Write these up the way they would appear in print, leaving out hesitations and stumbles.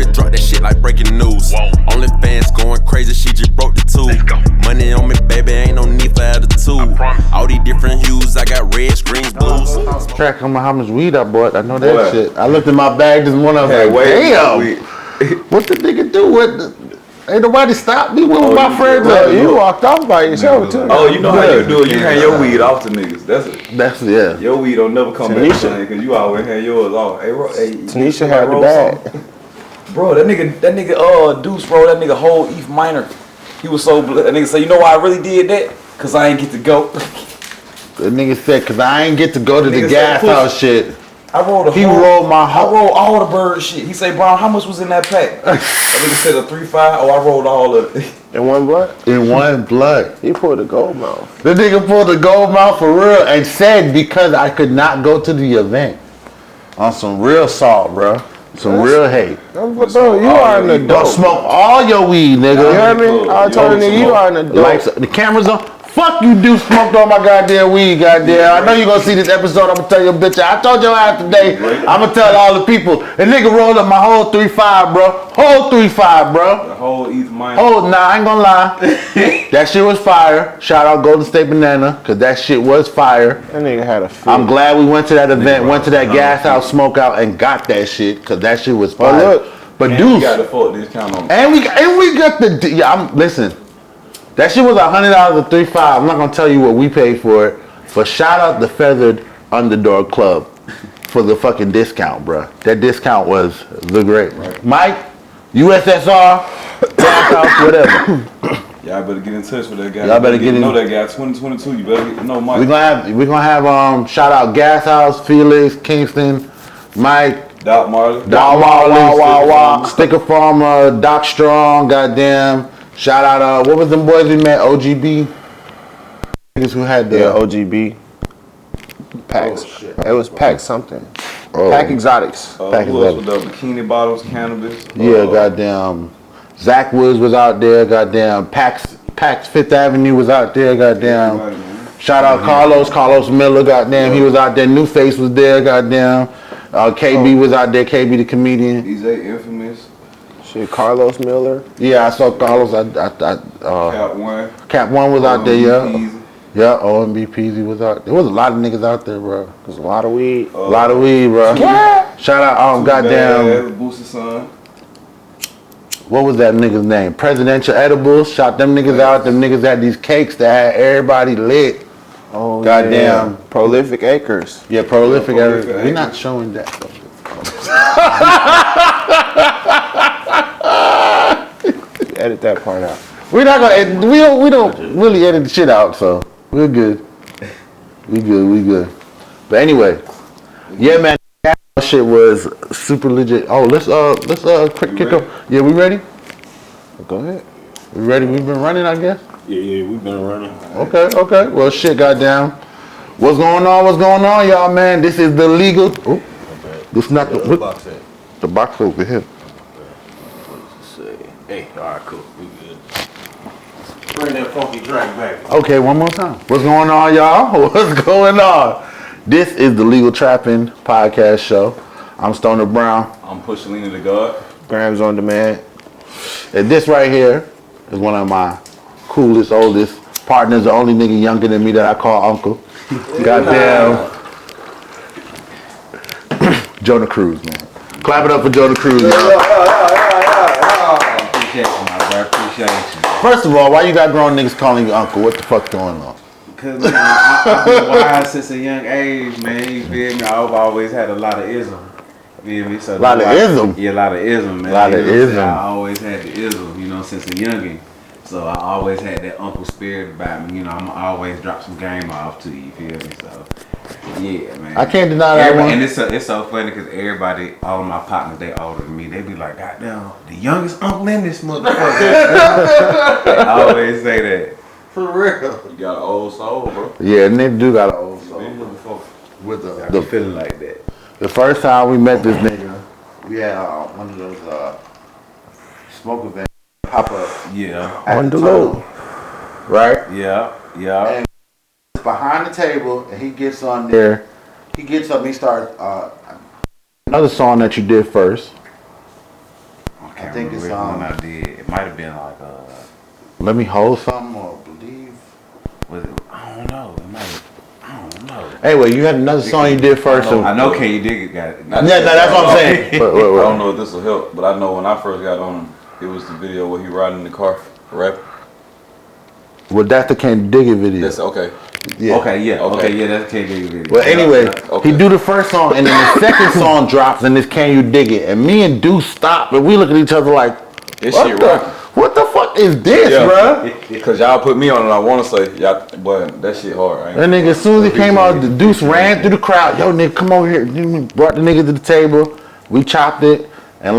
to drop that shit like breaking news. Only fans going crazy, she just broke the tube. Money on me, baby, ain't no need for attitude. All these different hues, I got reds, greens, blues. Track on how much weed I bought. I know that shit. I looked in my bag this morning. I was like, damn. What the nigga do? Ain't nobody stopped me. Where was my friends at? You walked off by yourself too. Oh, you know how you do it. You hand your weed off to niggas. That's yeah. Your weed don't never come back because you always hand yours off. Hey, Tanisha had the bag. Bro, that nigga, Deuce, bro, that nigga whole Eve minor. He was so that nigga said, you know why I really did that? Cause I ain't get to go. The nigga said, cause I ain't get to go to the gas house shit. I rolled all the bird shit. He say, Brown, how much was in that pack? That nigga said a 3-5. Oh, I rolled all of it. In one blood? In one blood. He pulled the gold mouth. The nigga pulled the gold mouth for real and said because I could not go to the event. On some real salt, bro. Some real hate. Bro, you are an adult. Don't smoke all your weed, nigga. You hear me? I told you, you are an adult. Lights, the camera's on. Fuck you, do smoked all my goddamn weed, goddamn. I know you gonna see this episode. I'm gonna tell your bitch. I told your ass today. I'm gonna tell all the people. The nigga rolled up my whole 3-5, bro. Whole 3-5, bro. The whole East Minor. I ain't gonna lie. That shit was fire. Shout out Golden State Banana, cause that shit was fire. That nigga had a fit. I'm glad we went to that event, went to that gas house smoke out, and got that shit, cause that shit was fire. Oh, look. But and Deuce, we got the full discount on. And we got the. Listen. That shit was $100 a 3-5. I'm not gonna tell you what we paid for it, but shout out the Feathered Underdog Club for the fucking discount, bro. That discount was the great. Right. Mike, USSR, gas house, whatever. Y'all better get in touch with that guy. Y'all better get in. Know that guy. 2022. You better get to know Mike. We're gonna have shout out Gas House, Felix, Kingston, Mike, Doc Marley, Sticker Farmer, Doc Strong, goddamn. Shout out, what was them boys we met? OGB? Niggas who had the... Yeah, OGB. Packs. It was Pack something. Pack Exotics. Pack who else with the Bikini Bottles, Cannabis? Yeah, goddamn. Zach Woods was out there, goddamn. Pax Fifth Avenue was out there, goddamn. Shout out Carlos Miller, goddamn. He was out there. New Face was there, goddamn. KB was out there, KB the comedian. He's infamous. Shit, Carlos Miller. Yeah, I saw Carlos. Cap One was out there, yeah. Yeah, OMB Peasy was out there. There was a lot of niggas out there, bro. There's a lot of weed. A lot of weed, bro. Yeah. Shout out, goddamn. Booster Son. What was that nigga's name? Presidential Edibles. Shot them niggas out. Them niggas had these cakes that had everybody lit. Oh, goddamn. Yeah. Prolific Acres. Yeah, Prolific Acres. We're not showing that. Edit that part out. We're not gonna edit, we don't really edit the shit out, so we're good. We good. But anyway, yeah, man, that shit was super legit. Oh, let's quick kick up. Yeah, we ready? Go ahead. We ready? We've been running, I guess. Yeah, we've been running. Okay. Well, shit, goddamn. What's going on, y'all, man? This is the legal. Oh, this is not the box. The box over here. Hey, all right, cool. We good. Bring that funky track back. Okay, one more time. What's going on, y'all? What's going on? This is the Legal Trapping Podcast Show. I'm Stoner Brown. I'm Pushalina the God. Grams on Demand. And this right here is one of my coolest, oldest partners, the only nigga younger than me that I call uncle. Goddamn. Jonah Cruzz, man. Clap it up for Jonah Cruzz, y'all. Appreciate you. First of all, why you got grown niggas calling you uncle? What the fuck's going on? Because, man, I've been wise since a young age, man. You feel me? I've always had a lot of ism. You feel me? So a lot of ism? Yeah, a lot of ism, man. A lot of ism. I always had the ism, since a youngin'. So I always had that uncle spirit about me. I'm always drop some game off to you, feel me? So, yeah, man. I can't deny that one. And it's so funny because everybody, all of my partners, they older than me. They be like, goddamn, the youngest uncle in this motherfucker. I always say that. For real. You got an old soul, bro. Yeah, and they do got an old soul. With the feeling like that. The first time we met this nigga, we had one of those smoke events pop up. Yeah. On the low. Right? Yeah. And behind the table, and he gets on there. He gets up and he starts another song that you did first. can't think remember it's, which one I did. It might have been like Let Me Hold Something or Believe. was it? I don't know. It might have. I don't know. Anyway, you had another song you did first. I know Can You Dig It got it. Yeah, no, that's what I'm saying. I don't know if this will help, but I know when I first got on him, it was the video where he riding in the car, rap. Well, that's the Can't Dig It video. That's okay. Yeah. Okay, yeah, that's Can You Dig It video. Well, anyway, Okay. he do the first song, and then the second song drops, and it's Can You Dig It? And me and Deuce stop, and we look at each other like, This what shit the, rocking. what the fuck is this, Yeah. bruh? Cause y'all put me on it, I wanna say, y'all, but that shit hard. I ain't- That nigga, as soon as he came out, the Deuce ran through the crowd. Yo, nigga, come over here. Brought the nigga to the table. We chopped it, and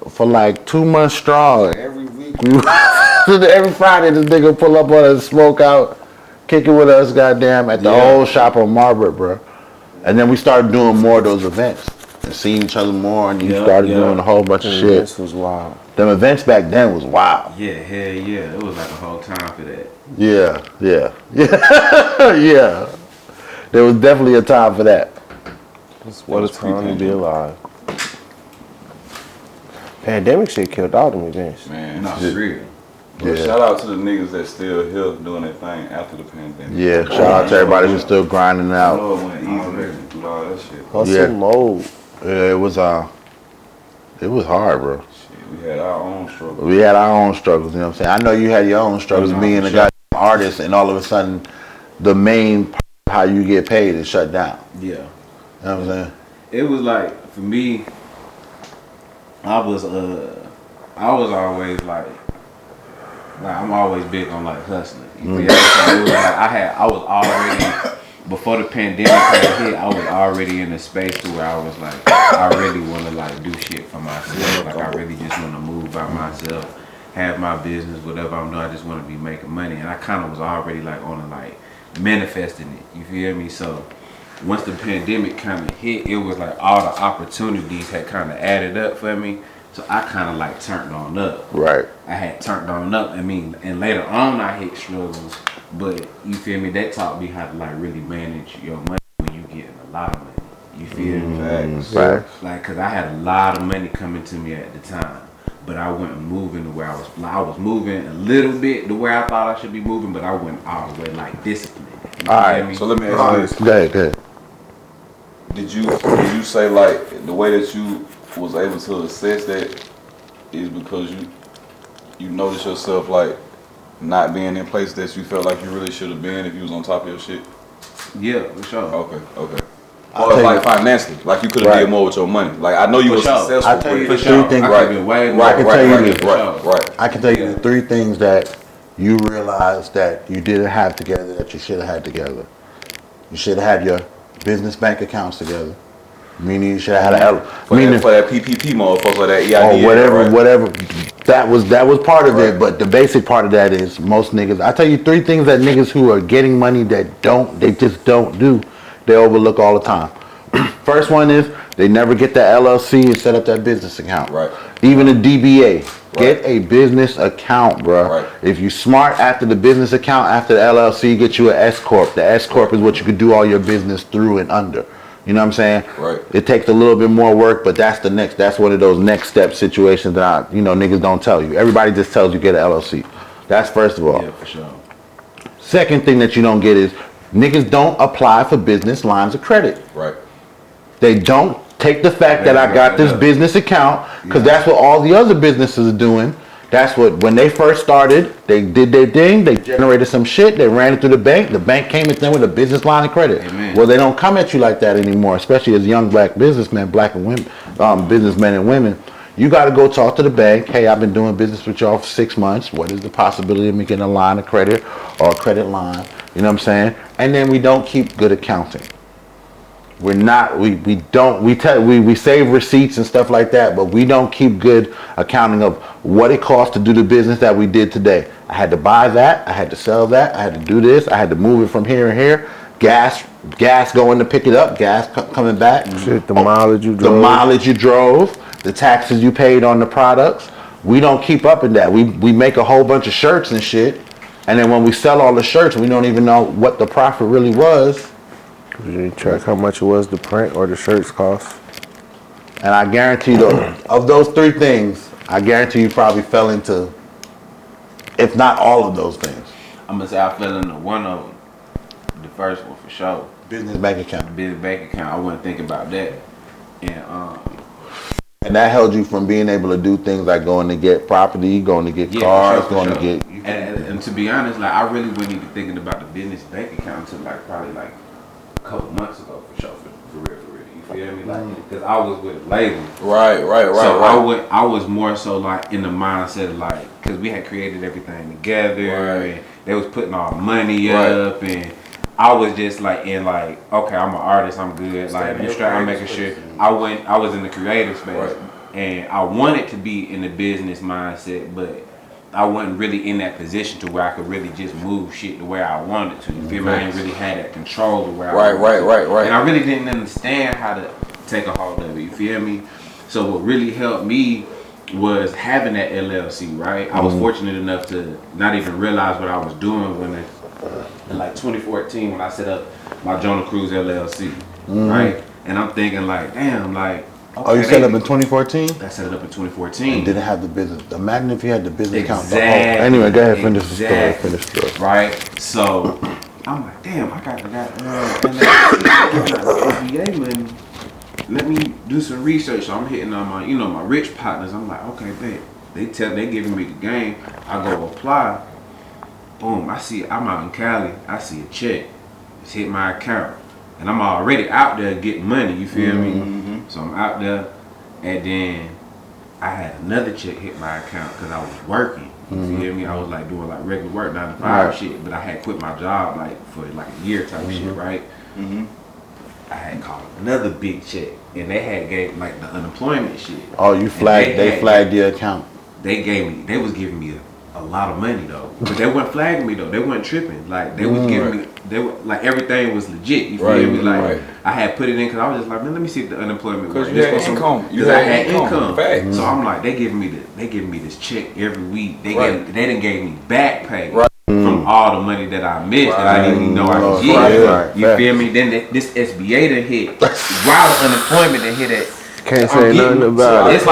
for 2 months strong, every week, every Friday, this nigga pull up on us, smoke out, kick it with us, goddamn, at the old shop on Margaret, bro. And then we started doing more of those events and seeing each other more, and you started doing a whole bunch of shit. This was wild. Them events back then was wild. Yeah, hell yeah. It was like a whole time for that. Yeah. Yeah. There was definitely a time for that. What a time to be alive. Pandemic shit killed all them events. Man, No, it's real. but shout out to the niggas that still here doing their thing after the pandemic. Yeah, shout out to everybody who's still grinding I out. know it went easy. Through all that shit. Hustle Yeah. mode. Yeah, it was hard, bro. Shit, we had our own struggle. We had our own struggles, you know what I'm saying? I know you had your own struggles being a goddamn artist, and all of a sudden, the main part of how you get paid is shut down. Yeah. You know what I'm saying? It was like, for me, I was always like I'm always big on like hustling. You feel me? So it was like I was already, before the pandemic hit, I was already in a space to where I was like, I really want to like do shit for myself. Like I really just want to move by myself, have my business, whatever I'm doing. I just want to be making money, and I kind of was already like on a like manifesting it. You feel me? So once the pandemic kind of hit, it was like all the opportunities had kind of added up for me. So I kind of like turned on up. Right. I had turned on up. I mean, and later on I hit struggles, but you feel me? That taught me how to like really manage your money when you getting a lot of money. You feel me? Right. Like, cause I had a lot of money coming to me at the time, but I wasn't moving the way I was moving a little bit the way I thought I should be moving, but I wasn't all the way like disciplined. You All right. feel me? So let me ask you this. Go ahead. Did you say like the way that you was able to assess that is because you noticed yourself like not being in places that you felt like you really should have been if you was on top of your shit? Yeah, for sure. Okay. Or it's like financially, like you could have did more with your money. Like I know you For were sure. successful. I'll tell you with the it. three things. I could've been way more. I can tell you this. Right. I can tell you the three things that you realized that you didn't have together that you should have had together. You should have had your business bank accounts together. Meaning you should have had For that PPP motherfucker, or that EID. or whatever, right? whatever. That was part of it, but the basic part of that is most niggas. I tell you three things that niggas who are getting money that they just don't do. They overlook all the time. First one is they never get the LLC and set up that business account. Right. Even a DBA. Get a business account, bro. Right. If you smart after the business account, after the LLC, get you an S corp. The S corp is what you could do all your business through and under. You know what I'm saying? Right. It takes a little bit more work, but that's one of those next step situations that niggas don't tell you. Everybody just tells you get an LLC. That's first of all. Yeah, for sure. Second thing that you don't get is niggas don't apply for business lines of credit. Right. They don't take the fact that I got this business account, because that's what all the other businesses are doing. That's what, when they first started, they did their thing, they generated some shit, they ran it through the bank came at them with a business line of credit. Amen. Well, they don't come at you like that anymore, especially as young black businessmen, black and women, businessmen and women. You got to go talk to the bank. Hey, I've been doing business with y'all for 6 months. What is the possibility of me getting a line of credit or a credit line? You know what I'm saying? And then we don't keep good accounting. We're not, we save receipts and stuff like that, but we don't keep good accounting of what it costs to do the business that we did today. I had to buy that, I had to sell that, I had to do this, I had to move it from here and here. Gas going to pick it up, gas coming back. Shit, the mileage you drove. The mileage you drove, the taxes you paid on the products. We don't keep up in that. We make a whole bunch of shirts and shit, and then when we sell all the shirts, we don't even know what the profit really was. You didn't track how much it was to print or the shirts cost. And I guarantee of those three things, I guarantee you probably fell into, if not all of those things. I'm gonna say I fell into one of them. The first one for sure. Business bank account. Business bank account. I wasn't thinking about that. And that held you from being able to do things like going to get property, going to get cars, for going sure. to get. And to be honest, like I really wasn't even thinking about the business bank account until like probably like a couple months ago for sure. For real. You feel me? Like because I was with a label. Right. So I was more so like in the mindset of like because we had created everything together and they was putting all the money up and I was just like in like okay I'm an artist I'm good like I'm making sure I was in the creative space and I wanted to be in the business mindset but I wasn't really in that position to where I could really just move shit the way I wanted to. You feel me? I didn't really have that control of where I wanted to. Right. And I really didn't understand how to take a hold of it. You feel me? So what really helped me was having that LLC, right? I was fortunate enough to not even realize what I was doing when in like 2014 when I set up my Jonah Cruzz LLC, right? And I'm thinking like, damn, like. Okay, You set up in 2014? I set it up in 2014. Didn't have the business. Imagine if you had the business account. Exactly. Anyway, go ahead, finish the story. Right? So, I'm like, damn, I got SBA money. Let me do some research. So I'm hitting on my, my rich partners. I'm like, okay, bet. They giving me the game. I go apply. Boom, I'm out in Cali. I see a check. It's hit my account. And I'm already out there getting money, you feel me? So I'm out there, and then I had another check hit my account because I was working. You feel me? I was like doing like regular work, 9 to 5 shit, but I had quit my job like for like a year type shit, right? I had called another big check, and they had gave like the unemployment shit. Oh, you flagged? They flagged your account. They was giving me a lot of money though, but they weren't flagging me though. They weren't tripping. Like they was giving me. They were like everything was legit. You feel me? Like I had put it in because I was just like, man, let me see if the unemployment. Because you had income. Because I had income. So I'm like, they giving me this check every week. They didn't gave me back pay from all the money that I missed that I didn't even know I could get. You feel me? Then this SBA done hit. While the unemployment done hit it. Can't say nothing about it. It's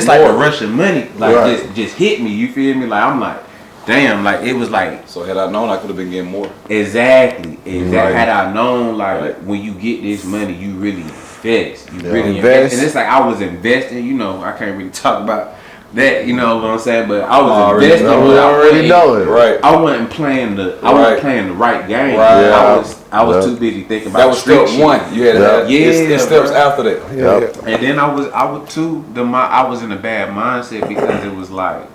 like a rush of money, like just hit me. You feel me? Like I'm like, damn. Like it was like. So had I known, I could have been getting more. Exactly. Had I known, like when you get this money, you really invest. You really invest, and it's like I was investing. I can't really talk about that. You know what I'm saying? But I was investing. I already know it. Right. I wasn't playing the right game. Right. I was too busy thinking about that was step one. You had to have steps after that. And then I was too. I was in a bad mindset because it was like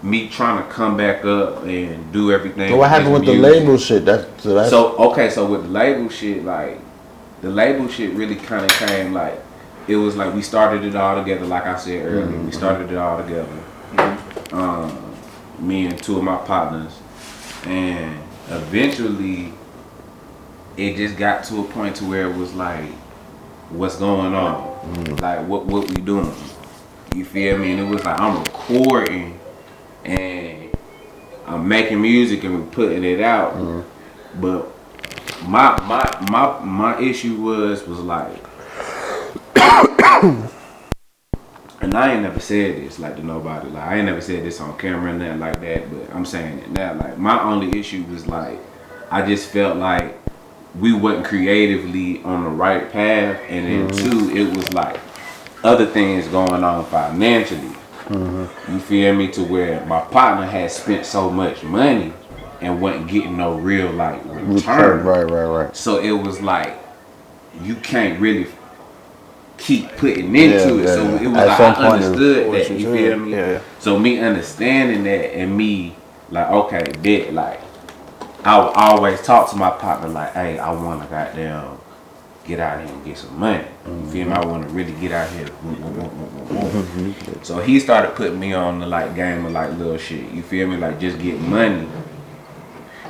me trying to come back up and do everything. So what happened with the label shit? So with the label shit, like the label shit really kind of came like it was like we started it all together. Like I said earlier, we started it all together. Me and two of my partners, and eventually it just got to a point to where it was like, what's going on? Like what we doing? You feel me? And it was like I'm recording and I'm making music and we're putting it out. But my issue was like and I ain't never said this like to nobody. Like I ain't never said this on camera and nothing like that, but I'm saying it now. Like my only issue was like I just felt like we wasn't creatively on the right path, and then two, it was like other things going on financially. You feel me? To where my partner had spent so much money and wasn't getting no real like return. Right. So it was like you can't really keep putting into it. So it was like I understood that. You feel me? Yeah. So me understanding that and me like okay, bet like. I would always talk to my partner like, hey, I want to goddamn get out here and get some money. You feel me? I want to really get out here. So he started putting me on the like game of like little shit. You feel me? Like just get money.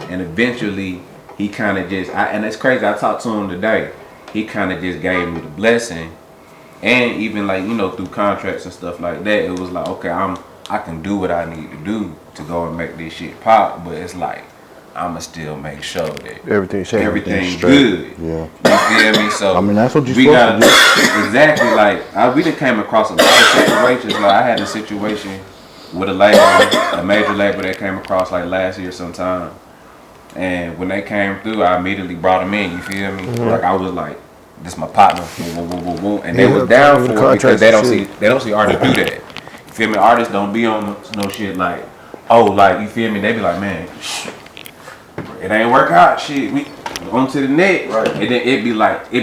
And eventually he kind of just, and it's crazy, I talked to him today. He kind of just gave me the blessing. And even like, through contracts and stuff like that, it was like, okay, I can do what I need to do to go and make this shit pop. But it's like, I'ma still make sure that Everything good. Yeah. You feel me? So I mean, that's what you we supposed got to do. exactly like we done came across a lot of situations. Like I had a situation with a label, a major label that came across like last year sometime, and when they came through, I immediately brought them in. You feel me? Like I was like, "This my partner," and they was down for it because they don't see artists do that. You feel me? Artists don't be on no shit like, oh, like you feel me? They be like, man, it ain't work out. Shit, we on to the next. Right. And then it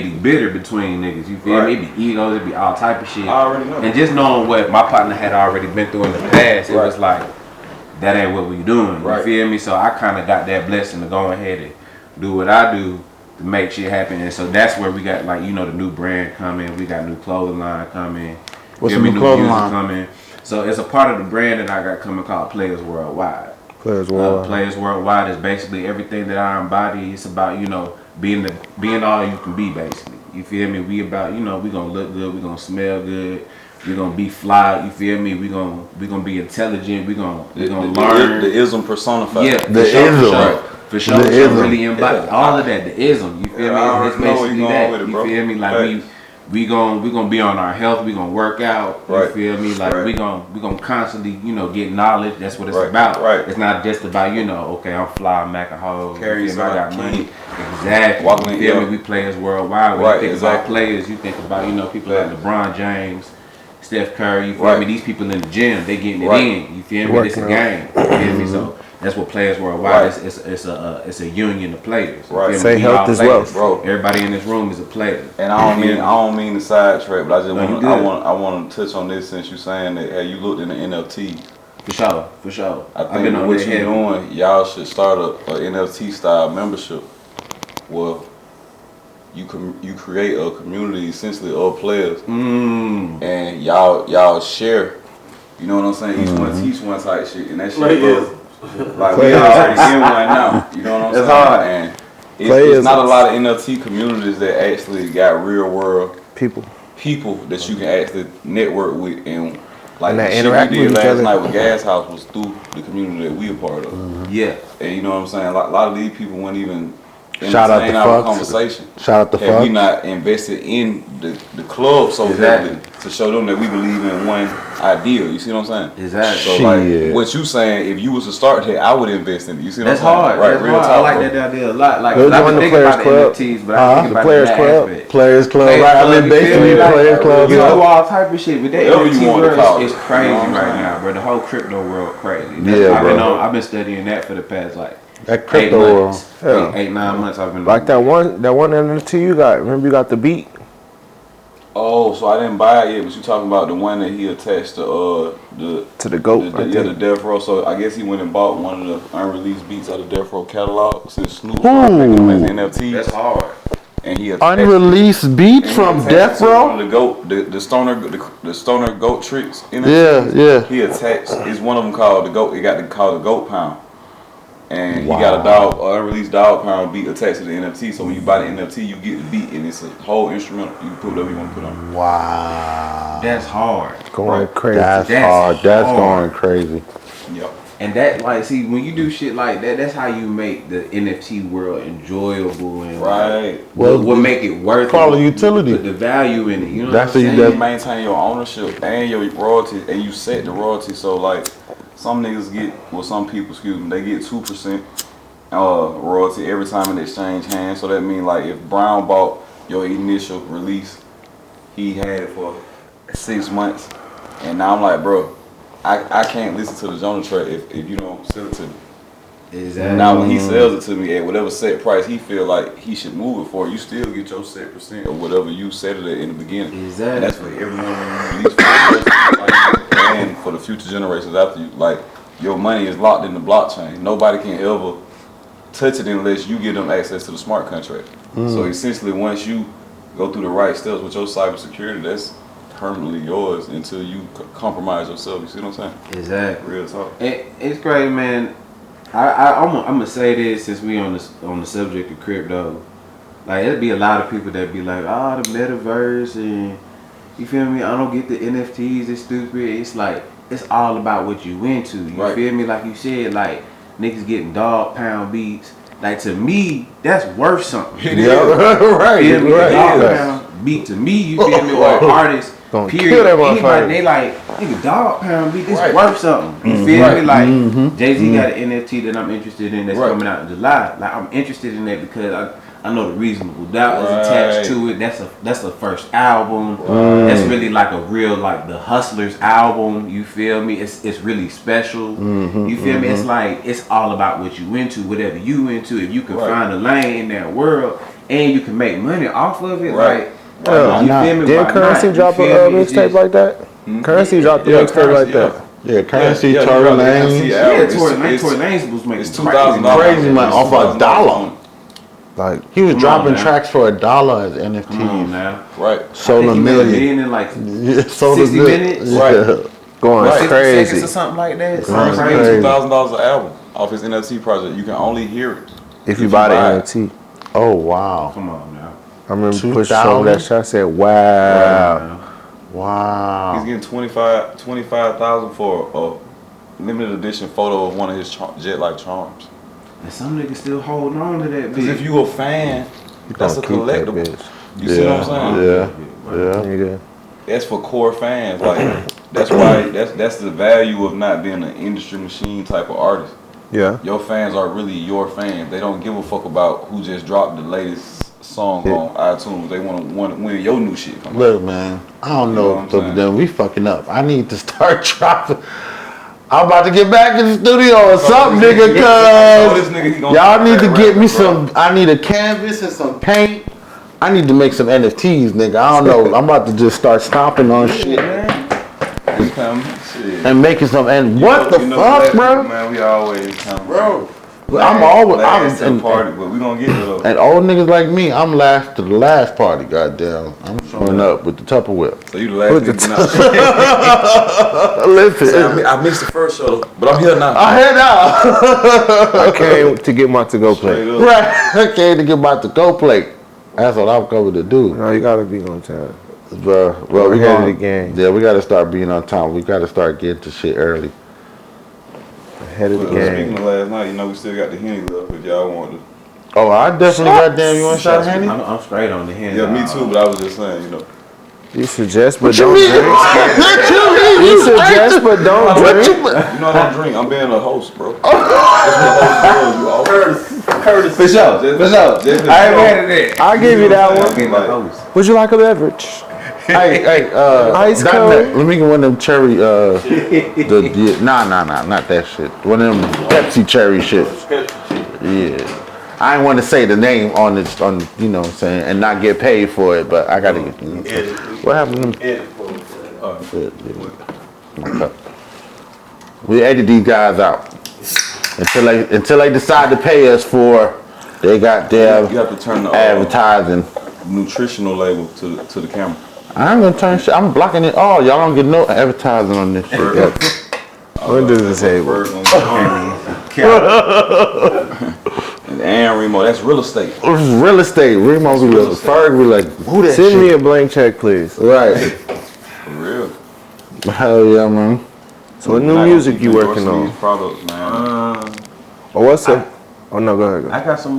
be bitter between niggas. You feel me? It be egos. It be all type of shit. I already know. And just knowing what my partner had already been through in the past, it was like, that ain't what we doing. You feel me? So I kind of got that blessing to go ahead and do what I do to make shit happen. And so that's where we got like, you know, the new brand coming. We got new clothing line coming. What's the new clothing music line? coming. So it's a part of the brand that I got coming called Players Worldwide. Players Worldwide. Players Worldwide is basically everything that I embody. It's about, you know, being all you can be, basically. You feel me? We about, you know, we gonna look good, we gonna smell good, we gonna be fly. You feel me? We gonna be intelligent. We gonna learn. The ism personified. Yeah, The ism. For sure. The ism. Really embody all of that. The ism. You feel me? It's basically that. You feel me? Like we gonna be on our health. We gonna work out. You feel me? Like we gonna constantly, you know, get knowledge. That's what it's about. Right. It's not just about, you know, okay, I'm fly, I'm Mac a hoe. Carry I got yourself. money. Exactly. Walking You in, feel yeah. me? We players worldwide. When you think about exactly. players, you think about, you know, people like LeBron James, Steph Curry. You feel me? These people in the gym, they getting it in. You feel me? It's a game. You feel me? So that's what Players Worldwide. It's a union of players. You feel me? Say We health all as players. well. Bro. Everybody in this room is a player. And I don't mean to sidetrack, but I just No, you want good. I want to touch on this since you saying that you looked in the NFT. For sure. I I've think been on what that you're heavy. doing, y'all should start a NFT style membership. Well, you create a community essentially of players, and y'all share. You know what I'm saying? Each one teach one type shit, and that shit goes. Like we already in one now. You know what I'm saying? hard. And it's not a lot of NFT communities that actually got real world people that you can actually network with, and like And the that shit interact we with did each last other. night with Gas House was through the community that we a part of. Yeah. And you know what I'm saying? A lot of these people wouldn't even Shout out entertain to our Fucks. conversation. Shout out to Had we Fucks. not invested in the club so heavily to show them that we believe in one ideal. You see what I'm saying? Exactly. So like what you saying, if you was to start here, I would invest in it. You see what That's I'm saying? hard. Right, That's real hard. I talk, like bro. that idea a lot. Like, Go 'cause I've join been the thinking Players about the Club. NFTs, but I think The about Players that Club. aspect. Players Club, Players right? I Club, mean, you feel basically me? Like, Players Club. You do Yeah. all type of shit, but that Whatever you NFT wanna world call is it. crazy You know what I'm right saying? now, bro. The whole crypto world crazy. Yeah, bro. I've been studying that for the past like That 8 crypto world. months. Yeah. 8-9 months I've been Like that one NFT you got. Remember you got the beat? Oh, so I didn't buy it yet, but you talking about the one that he attached to To the GOAT. I the think. Death Row. So I guess he went and bought one of the unreleased beats out of Death Row catalog since Snoop started making them as NFTs. That's hard. And he attached Unreleased beats from attached Death to Row? one of the goat, the stoner goat tricks. Yeah, yeah. He attached. It's one of them called the goat. It got called the Goat Pound, and he got a unreleased Dog Pound beat attached to the NFT. So when you buy the NFT, you get the beat, and it's a whole instrumental. You can put whatever you want to put on. Wow. That's hard. Going crazy. That's hard. That's going crazy. Yep. And that, like, see, when you do shit like that, that's how you make the NFT world enjoyable and Right. Well, what make it worth call it it, utility. the value in it. You know That's what I'm what saying? You maintain your ownership and your royalty, and you set the royalty. So like, some niggas get, well, some people, excuse me, they get 2% royalty every time an exchange hands. So that means like if Brown bought your initial release, he had it for 6 months, and now I'm like, bro, I can't listen to the Jonah track if you don't sell it to me. Exactly. Now when he sells it to me at whatever set price he feel like he should move it for, you still get your set percent of whatever you set it at in the beginning. Exactly. And that's for everyone you release for the and for the future generations after you. Like, your money is locked in the blockchain. Nobody can ever touch it unless you give them access to the smart contract. So essentially, once you go through the right steps with your cybersecurity, that's permanently yours until you compromise yourself. You see what I'm saying? Exactly. Real talk. It's great, man. I'm gonna say this since we on the subject of crypto. Like, it'd be a lot of people that be like, oh, the metaverse, and you feel me? I don't get the NFTs. It's stupid. It's like, it's all about what you into. You Right. feel me? Like you said, like niggas getting dog pound beats. Like to me, that's worth something. Yeah, right. You feel me? Right. The dog pound beat to me, you feel me? Or artists, Gonna period. kill that Anybody, motherfucker. they like, nigga, dog pound beat, this Right. worth something. You feel me? Like Jay-Z got an NFT that I'm interested in that's Right. coming out in July. Like I'm interested in that because I know the Reasonable Doubt is attached to it. That's the first album. That's really like a real like the Hustlers album. You feel me? It's really special. You feel me? It's like it's all about what you into, whatever you into. If you can find a lane in that world and you can make money off of it, Right. like you feel me? Didn't Why Currency not? drop a You feel me? mixtape like that? Currency dropped a mixtape like that. Yeah, Currency, Yeah, Tory yeah, Lanez. yeah. Yeah, It's- Tory it's- Lanez was making It's $2,000. Crazy money off a dollar. Like, He was Come dropping on, man. tracks for $1 as NFT. Come on now. Right. Sold I a think he made million. in like Yeah, sold 60 a million. minutes? Yeah. Right. going 60 crazy. seconds or something like that. Right. Something Crazy. crazy. $2,000 an album off his NFT project. You can only hear it If you buy the NFT. Oh, wow. Come on now. I remember 2,000? pushing some of that shit. I said, wow. Wow. He's getting 25,000 for a limited edition photo of one of his jet like charms. And some niggas still holding on to that Because bitch. if you a fan, that's a Gonna keep that collectible. bitch. You see what I'm saying? Yeah. Nigga. That's for core fans. Like that's why that's the value of not being an industry machine type of artist. Yeah. Your fans are really your fans. They don't give a fuck about who just dropped the latest song on iTunes. They want to win your new shit. Come on. Look, man, I don't You know know, what I'm but saying? then we fucking up. I need to start dropping. I'm about to get back in the studio or something, nigga, This cause nigga, he gonna y'all need to rap, get me bro. some. I need a canvas and some paint. I need to make some NFTs, nigga. I don't know. I'm about to just start stomping on shit Shit. and making some. And what the fuck, bro? Man, we always come, Bro, I'm always. last to the I'm party, but we gonna get there though. and old niggas like me, I'm last to the last party. Goddamn, I'm showing up with the Tupperware. So you the last nigga getting out. Listen, I missed the first show, but I'm here now. I head out. I came to get my to-go plate. Straight up. Right, I came to get my to-go plate. That's what I'm coming to do, No, you gotta be on time. bro. Well, we ahead of gonna, the game. Yeah, we gotta start being on time. We gotta start getting to shit early. Ahead of the Speaking game. of last night, you know we still got the Henny left if y'all want to. Oh, I definitely goddamn. You want a shot of Henny? I'm straight on the hand. Yeah, me too. But I was just saying, you know. You suggest, but What you don't mean? drink. What you mean? You suggest, but don't What drink. you? You know I don't drink. I'm being a host, bro. That's what host does. You always For sure. For sure. Just I ain't mad at that. I'll give you that I'm one. being like, host. Would you like a beverage? Hey, Ice not cold? that. Let me get one of them cherry. Nah, not that shit. One of them Pepsi cherry shit. Yeah. I ain't want to say the name on this, on you know what I'm saying, and not get paid for it, but I gotta get. What happened to them? We edit these guys out until they decide to pay us for they got their You have to turn the advertising. nutritional label to the camera. I ain't gonna turn shit. I'm blocking it all. Y'all don't get no advertising on this shit. When does this table? Bird gonna get and Remo, that's real estate. This is real estate. Remo be real like, estate. Ferg be like, who that Send me shit? a blank check, please. Right. For real. Hell yeah, man. So what new Not music gonna you keep working endorsing on? these products, man. Or what's up? Oh no, go ahead. I got some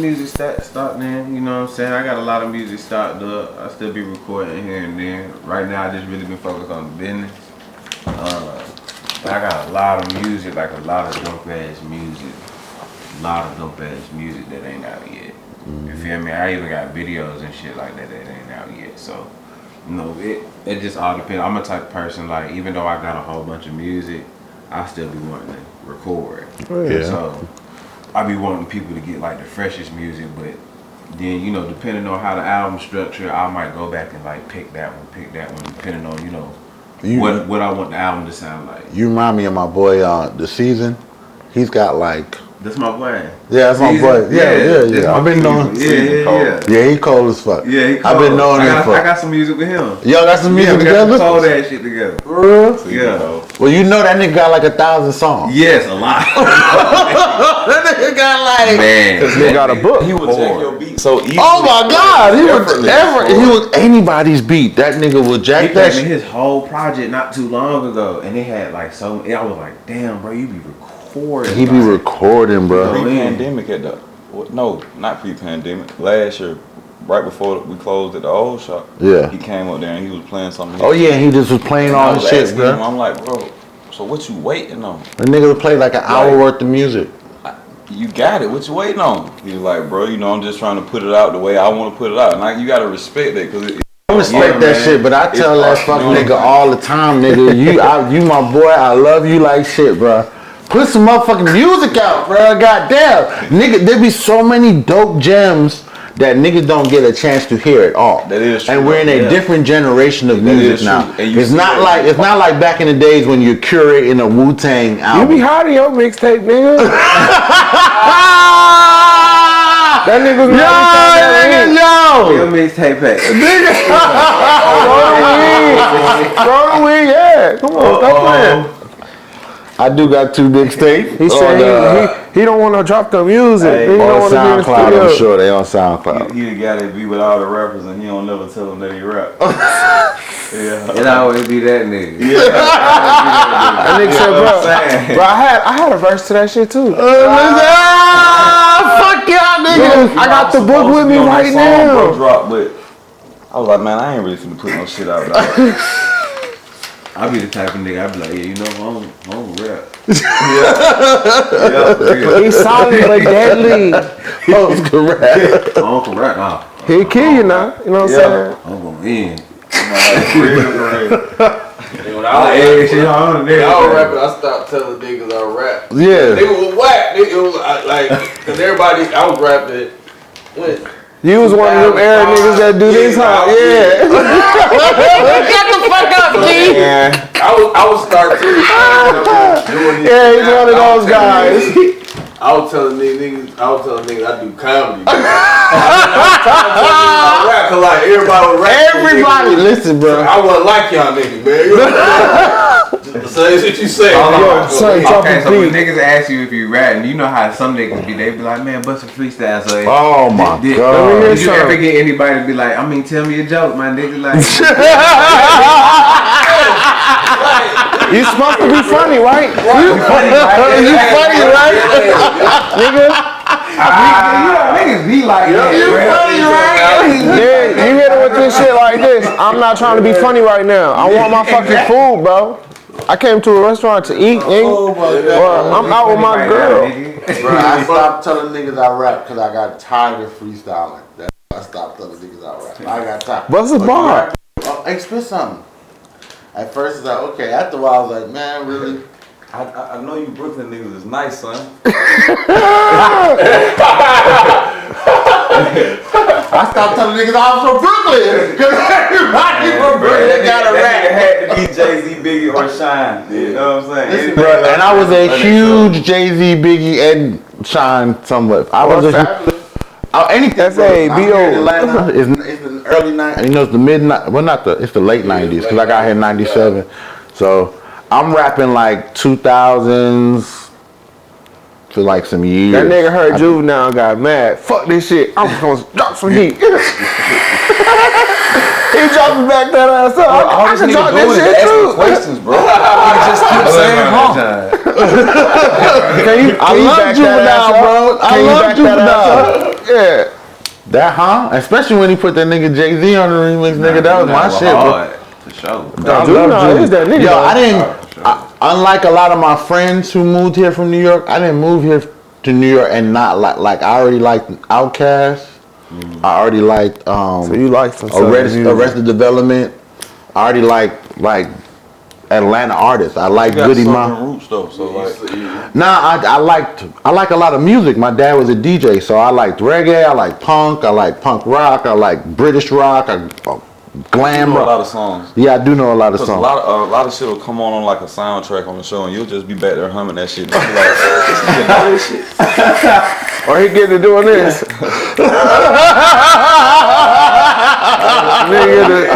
music starting in, you know what I'm saying? I got a lot of music started up. I still be recording here and there. Right now I just really been focused on the business. I got a lot of music, like a lot of dope ass music. A lot of dope ass music that ain't out yet. You feel me? I even got videos and shit like that ain't out yet. So, you know, it just all depends. I'm a type of person, like, even though I got a whole bunch of music, I still be wanting to record. Yeah. So, I be wanting people to get like the freshest music, but then, you know, depending on how the album structure, I might go back and like pick that one, depending on, you know, what I want the album to sound like. You remind me of my boy, The Season. He's got like, That's my boy. yeah, that's my boy. Yeah. that's my I've been knowing. Yeah. Yeah, he cold as fuck. Yeah, he I've been knowing him I for. got some music with him. Y'all got some music We got together? some cold ass shit together. For real? Yeah. Well, you know that nigga got like 1,000 songs. Yes, a lot. That nigga got like. Man. They got a book. He would jack your beat so easily. Oh my God! He Effortless. was anybody's beat. That nigga would He jack that played me shit. his whole project not too long ago, and it had like so. I was like, damn, bro, you be recording recording. He be recording, bro. Pre-pandemic no, not pre-pandemic. Last year, right before we closed at the old shop. Yeah. He came up there and he was playing something. Oh yeah, he just was playing all his shit, bro. I'm like, bro, so what you waiting on? The nigga would play like an hour worth of music. You got it. What you waiting on? He was like, bro, I'm just trying to put it out the way I want to put it out. And you got to respect that because I respect that shit, but I tell that fucking nigga all the time, nigga, you my boy, I love you like shit, bro. Put some motherfucking music out, bro. Goddamn, nigga, there be so many dope gems that niggas don't get a chance to hear at all. That is true. And we're in a different generation of music now. It's not like back in the days when you're curating a Wu-Tang album. You be hot in your mixtape, nigga. That nigga's Your mixtape pack. Throw the weed, yeah. Come on, stop playing. I do got 2 mixtapes. He said he don't want to drop the music. Hey, he don't on want to be in the SoundCloud, studio. I'm sure they on SoundCloud. he the guy that be with all the rappers and he don't never tell them that he rap. Yeah. It always be that nigga. That nigga said, bro, I had a verse to that shit too. Fuck y'all niggas. I got the book with me right now. Drop, but I was like, man, I ain't really finna put no shit out. I be the type of nigga, I be like, yeah, I don't rap. He's solid but deadly. I don't rap now. He'll kill you now. You know what I'm saying? I'm going in. When I was rapping, I stopped telling niggas I rap. Yeah. Nigga was whack. Nigga was like, cause everybody, I was rapping. You was one of them era niggas that do this, huh? Yeah. Get the fuck up, G. I was starting to doing Yeah, he's one of those guys. I was telling niggas I do comedy. I rap cause like everybody was rapping. Everybody, listen, bro. I wasn't like y'all niggas, man. Just say what you say. Okay, so when niggas ask you if you rap, and you know how some niggas be, they be like, man, bust a freestyle. So Oh my did god. you ever get anybody to be like, tell me a joke, my nigga? Like, You supposed to be funny, right? You funny, right? Nigga. niggas be like that. You funny, right? Yeah, you hit it with this shit like this. I'm not trying to be funny right now. I want my fucking food, bro. I came to a restaurant to eat, nigga. Or I'm out with my girl. Bro, I stopped telling niggas I rap because I got tired of freestyling. I stopped telling niggas I rap. I got tired. What's the bar? Hey, spit something. At first it's like, okay. After a while I was like, man, really? I know you Brooklyn niggas is nice, son. I stopped telling niggas I was from Brooklyn. Because everybody from Brooklyn got a rap. It had to be Jay-Z, Biggie, or Shine. You know what I'm saying? And I was a huge Jay-Z, Biggie, and Shine somewhat. I was anything. F.A.B.O. It's the early 90s. You know, it's the it's the late 90s because I got here in 97. So I'm rapping like 2000s to like some years. That nigga heard Juvenile and got mad. Fuck this shit. I'm gonna drop some heat. He dropping back that ass up. I can drop this shit too. Questions, bro. You just keep saying wrong. Can you back that ass up? I love Juvenile. Yeah. That, especially when he put that nigga Jay-Z on the remix, nigga. That was my shit, bro. For sure. Juvenile is that nigga. Yo, I didn't. Unlike a lot of my friends who moved here from New York, I didn't move here to New York and not like I already liked Outkast. I already liked So you like some Arrested Development. I already like Atlanta artists. I like Goody Mob. Roots though, so like. Nah, I like a lot of music. My dad was a DJ, so I liked reggae. I like punk. I like punk rock. I like British rock. Glam You know rock. a lot of songs. Yeah, I do know a lot of songs. A lot of shit will come on like a soundtrack on the show, and you'll just be back there humming that shit. Like, this shit. Or he get to doing this.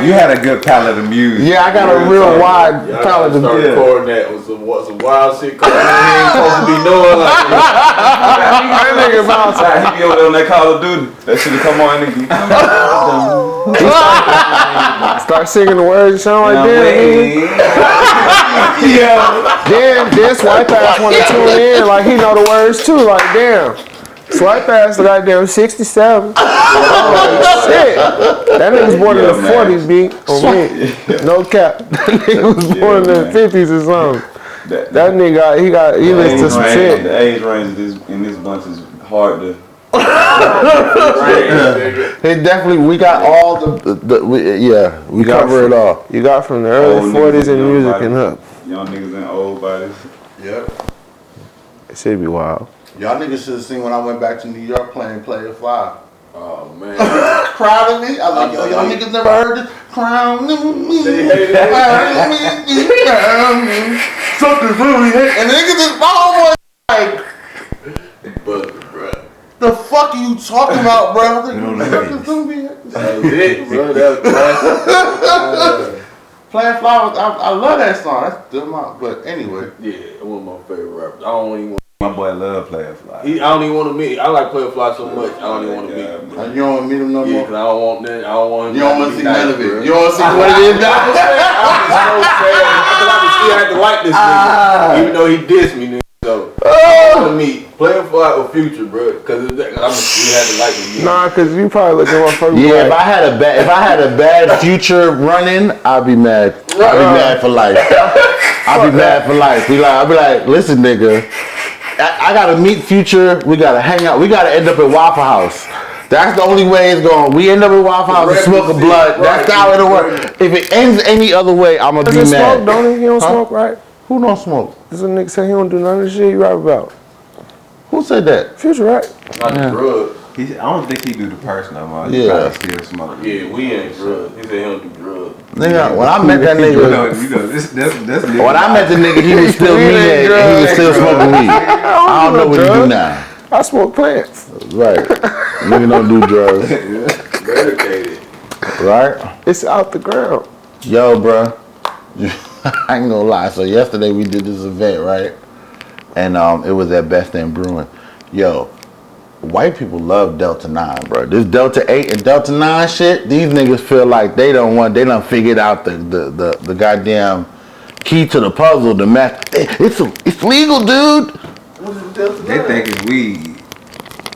You had a good palette of music. Yeah, I got a real wide palette of music. music. Recording that with some wild shit. Cause he ain't supposed to be doing like That nigga bounce out. He be over there on that Call of Duty. That shit will come on, nigga. Start singing the words, sound like that. Then swipe ass want to tune in like he know the words too. Like damn, swipe ass the goddamn 67. I'm like shit. That nigga's born in the 40s, B. On me, no cap. That nigga was born in the 50s or something. That nigga he listens to some shit. The age range in this bunch is hard to. It definitely, we got all we cover it all. You got from the early 40s in music and up. Young niggas and old bodies. Yep. It should be wild. Y'all niggas should have seen when I went back to New York playing Play It Fly. Oh man. Proud of me. I was like, yo, y'all niggas never heard this? Crown me. Something really hit. And niggas just follow like, the fuck are you talking about, bro? I was like, something really hit. That was it, bro. That was classic. Playing Flowers, I love that song. That's still my, but anyway. Yeah, one of my favorite rappers. I don't even want. My boy love Play It Fly. I don't even want to meet. I like Play It Fly so much. I don't even want to meet him. You don't want to meet him no Yeah, more? because I don't want that. I don't want him. You don't want to see none of it. You don't want to see what it is I'm now? so sad because I can still have to like this nigga, even though he dissed me, nigga. So I want to meet Play It Fly or Future, bro, because I'm still have to like him. Nah, cause you probably look at my first. Yeah, if I had a bad Future running, I'd be mad. I'd be mad for life. I'd be mad for life. I'd be like, listen, nigga, I gotta meet Future. We gotta hang out. We gotta end up at Waffle House. That's the only way it's going. We end up at Waffle House and smoke a blunt. That's how it'll work. If it ends any other way, I'm gonna be mad. Smoke, don't he? He don't smoke, right? Who don't smoke? This a nigga say he don't do none of the shit you rap about. Who said that? Future, right? Not the drug. I don't think he do the personal one. Yeah. He probably still smoke. Yeah, we ain't drugs. He said he don't do drugs. Nigga, when I met that nigga, when I met the nigga, he was still meathead and he was still smoking weed. I don't know what he do now. I smoke plants. Right. Nigga don't do drugs. Medicated. Right? It's out the ground. Yo, bro. I ain't gonna lie. So yesterday we did this event, right? And it was at Best End Brewing. Yo, white people love Delta 9, bro. This Delta 8 and Delta 9 shit, these niggas feel like they done figured out the goddamn key to the puzzle, the math. It's legal, dude. What is Delta 9? They think it's weed.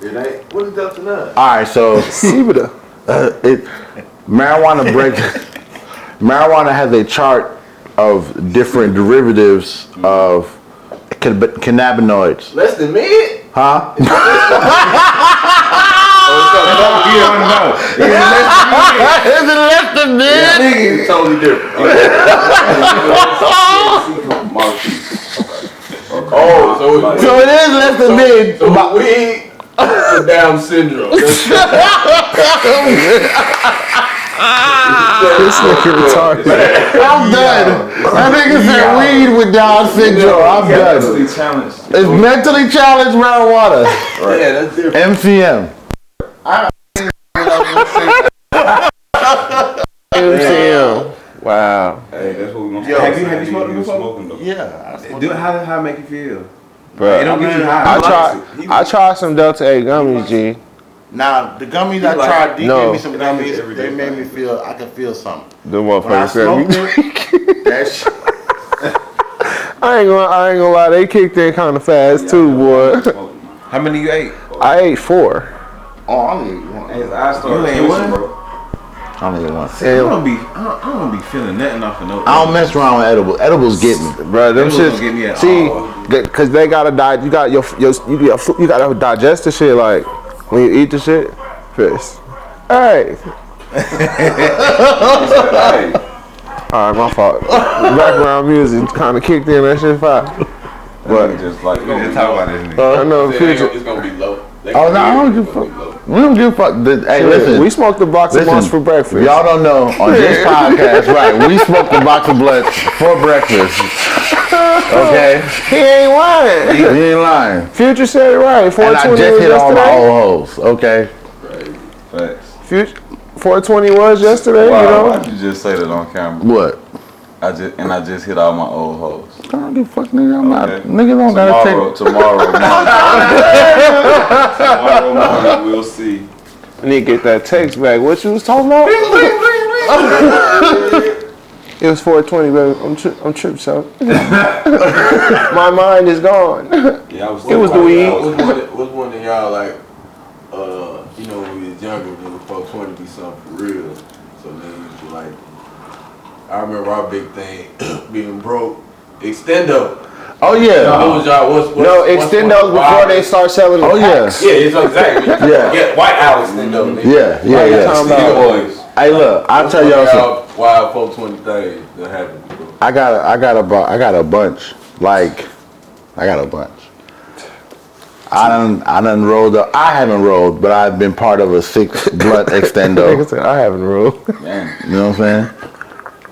It ain't. What is Delta 9? Alright, so marijuana has a chart of different derivatives of cannabinoids. Less than mid? Huh? Is it less than mid? It's totally different. So it is less than mid. So weed for Down syndrome. This nigga retarded. I'm done. That nigga said weed with Down syndrome. I'm done. It's mentally challenged marijuana. Yeah, that's different. MCM. MCM. Wow. Hey, that's what we gonna Yo, have you smoked it before? Yeah. How it make you feel? Bro, It don't get you high. I tried some Delta 8 gummies, G. Now the gummies I tried, D No. gave me some gummies. They made me feel I could feel something. The When I motherfucker smoked said, it, that shit. I ain't gonna lie, they kicked in kind of fast too, boy. How many you ate? I ate 4. Oh, I only ate one. I started ain't one? bro. I only ate one. I don't be feeling nothing off of no. I don't mess around with edibles. Edibles get me. Bro, them Edibles shits. don't get me at See, all. cause they gotta die. You got you gotta digest the shit like when you eat the shit. First. Hey. Alright, my fault. Background music kind of kicked in. That shit fire. But Just like We just talk about this. I know Future. It's gonna be low. Oh no, I don't give a fuck. We don't give a fuck. Hey, listen. We smoked a box of blunts for breakfast. If y'all don't know, on this podcast, right, we smoked a box of blunts for breakfast. Okay? He ain't lying. He ain't lying. Future said it right. And I 420 just was hit all my yesterday. old hoes, okay? facts. Future 420 was yesterday, Wow, you know. why'd you just say that on camera? What? I just hit all my old hoes. I don't give a fuck, nigga. I'm not. Okay. Nigga don't gotta take. Tomorrow morning, we'll see. Nigga get that text back. What you was talking about? It was 420, baby. I'm tripping, so. My mind is gone. Yeah, I was. It was the weed. Was one of y'all like, you know, when we was younger, when 420 be something for real. So then you like, I remember our big thing being broke. Extendo. Oh yeah. What was y'all? No, Extendos before they start selling the packs. Yeah, it's exactly. Yeah. White House Extendo. Yeah. Boys. Hey, look, I'll tell y'all something. Wild 420 things that happened. I got a bunch. Like, I got a bunch. I done rolled up. I haven't rolled, but I've been part of a 6 blunt extendo. I haven't rolled. You know what I'm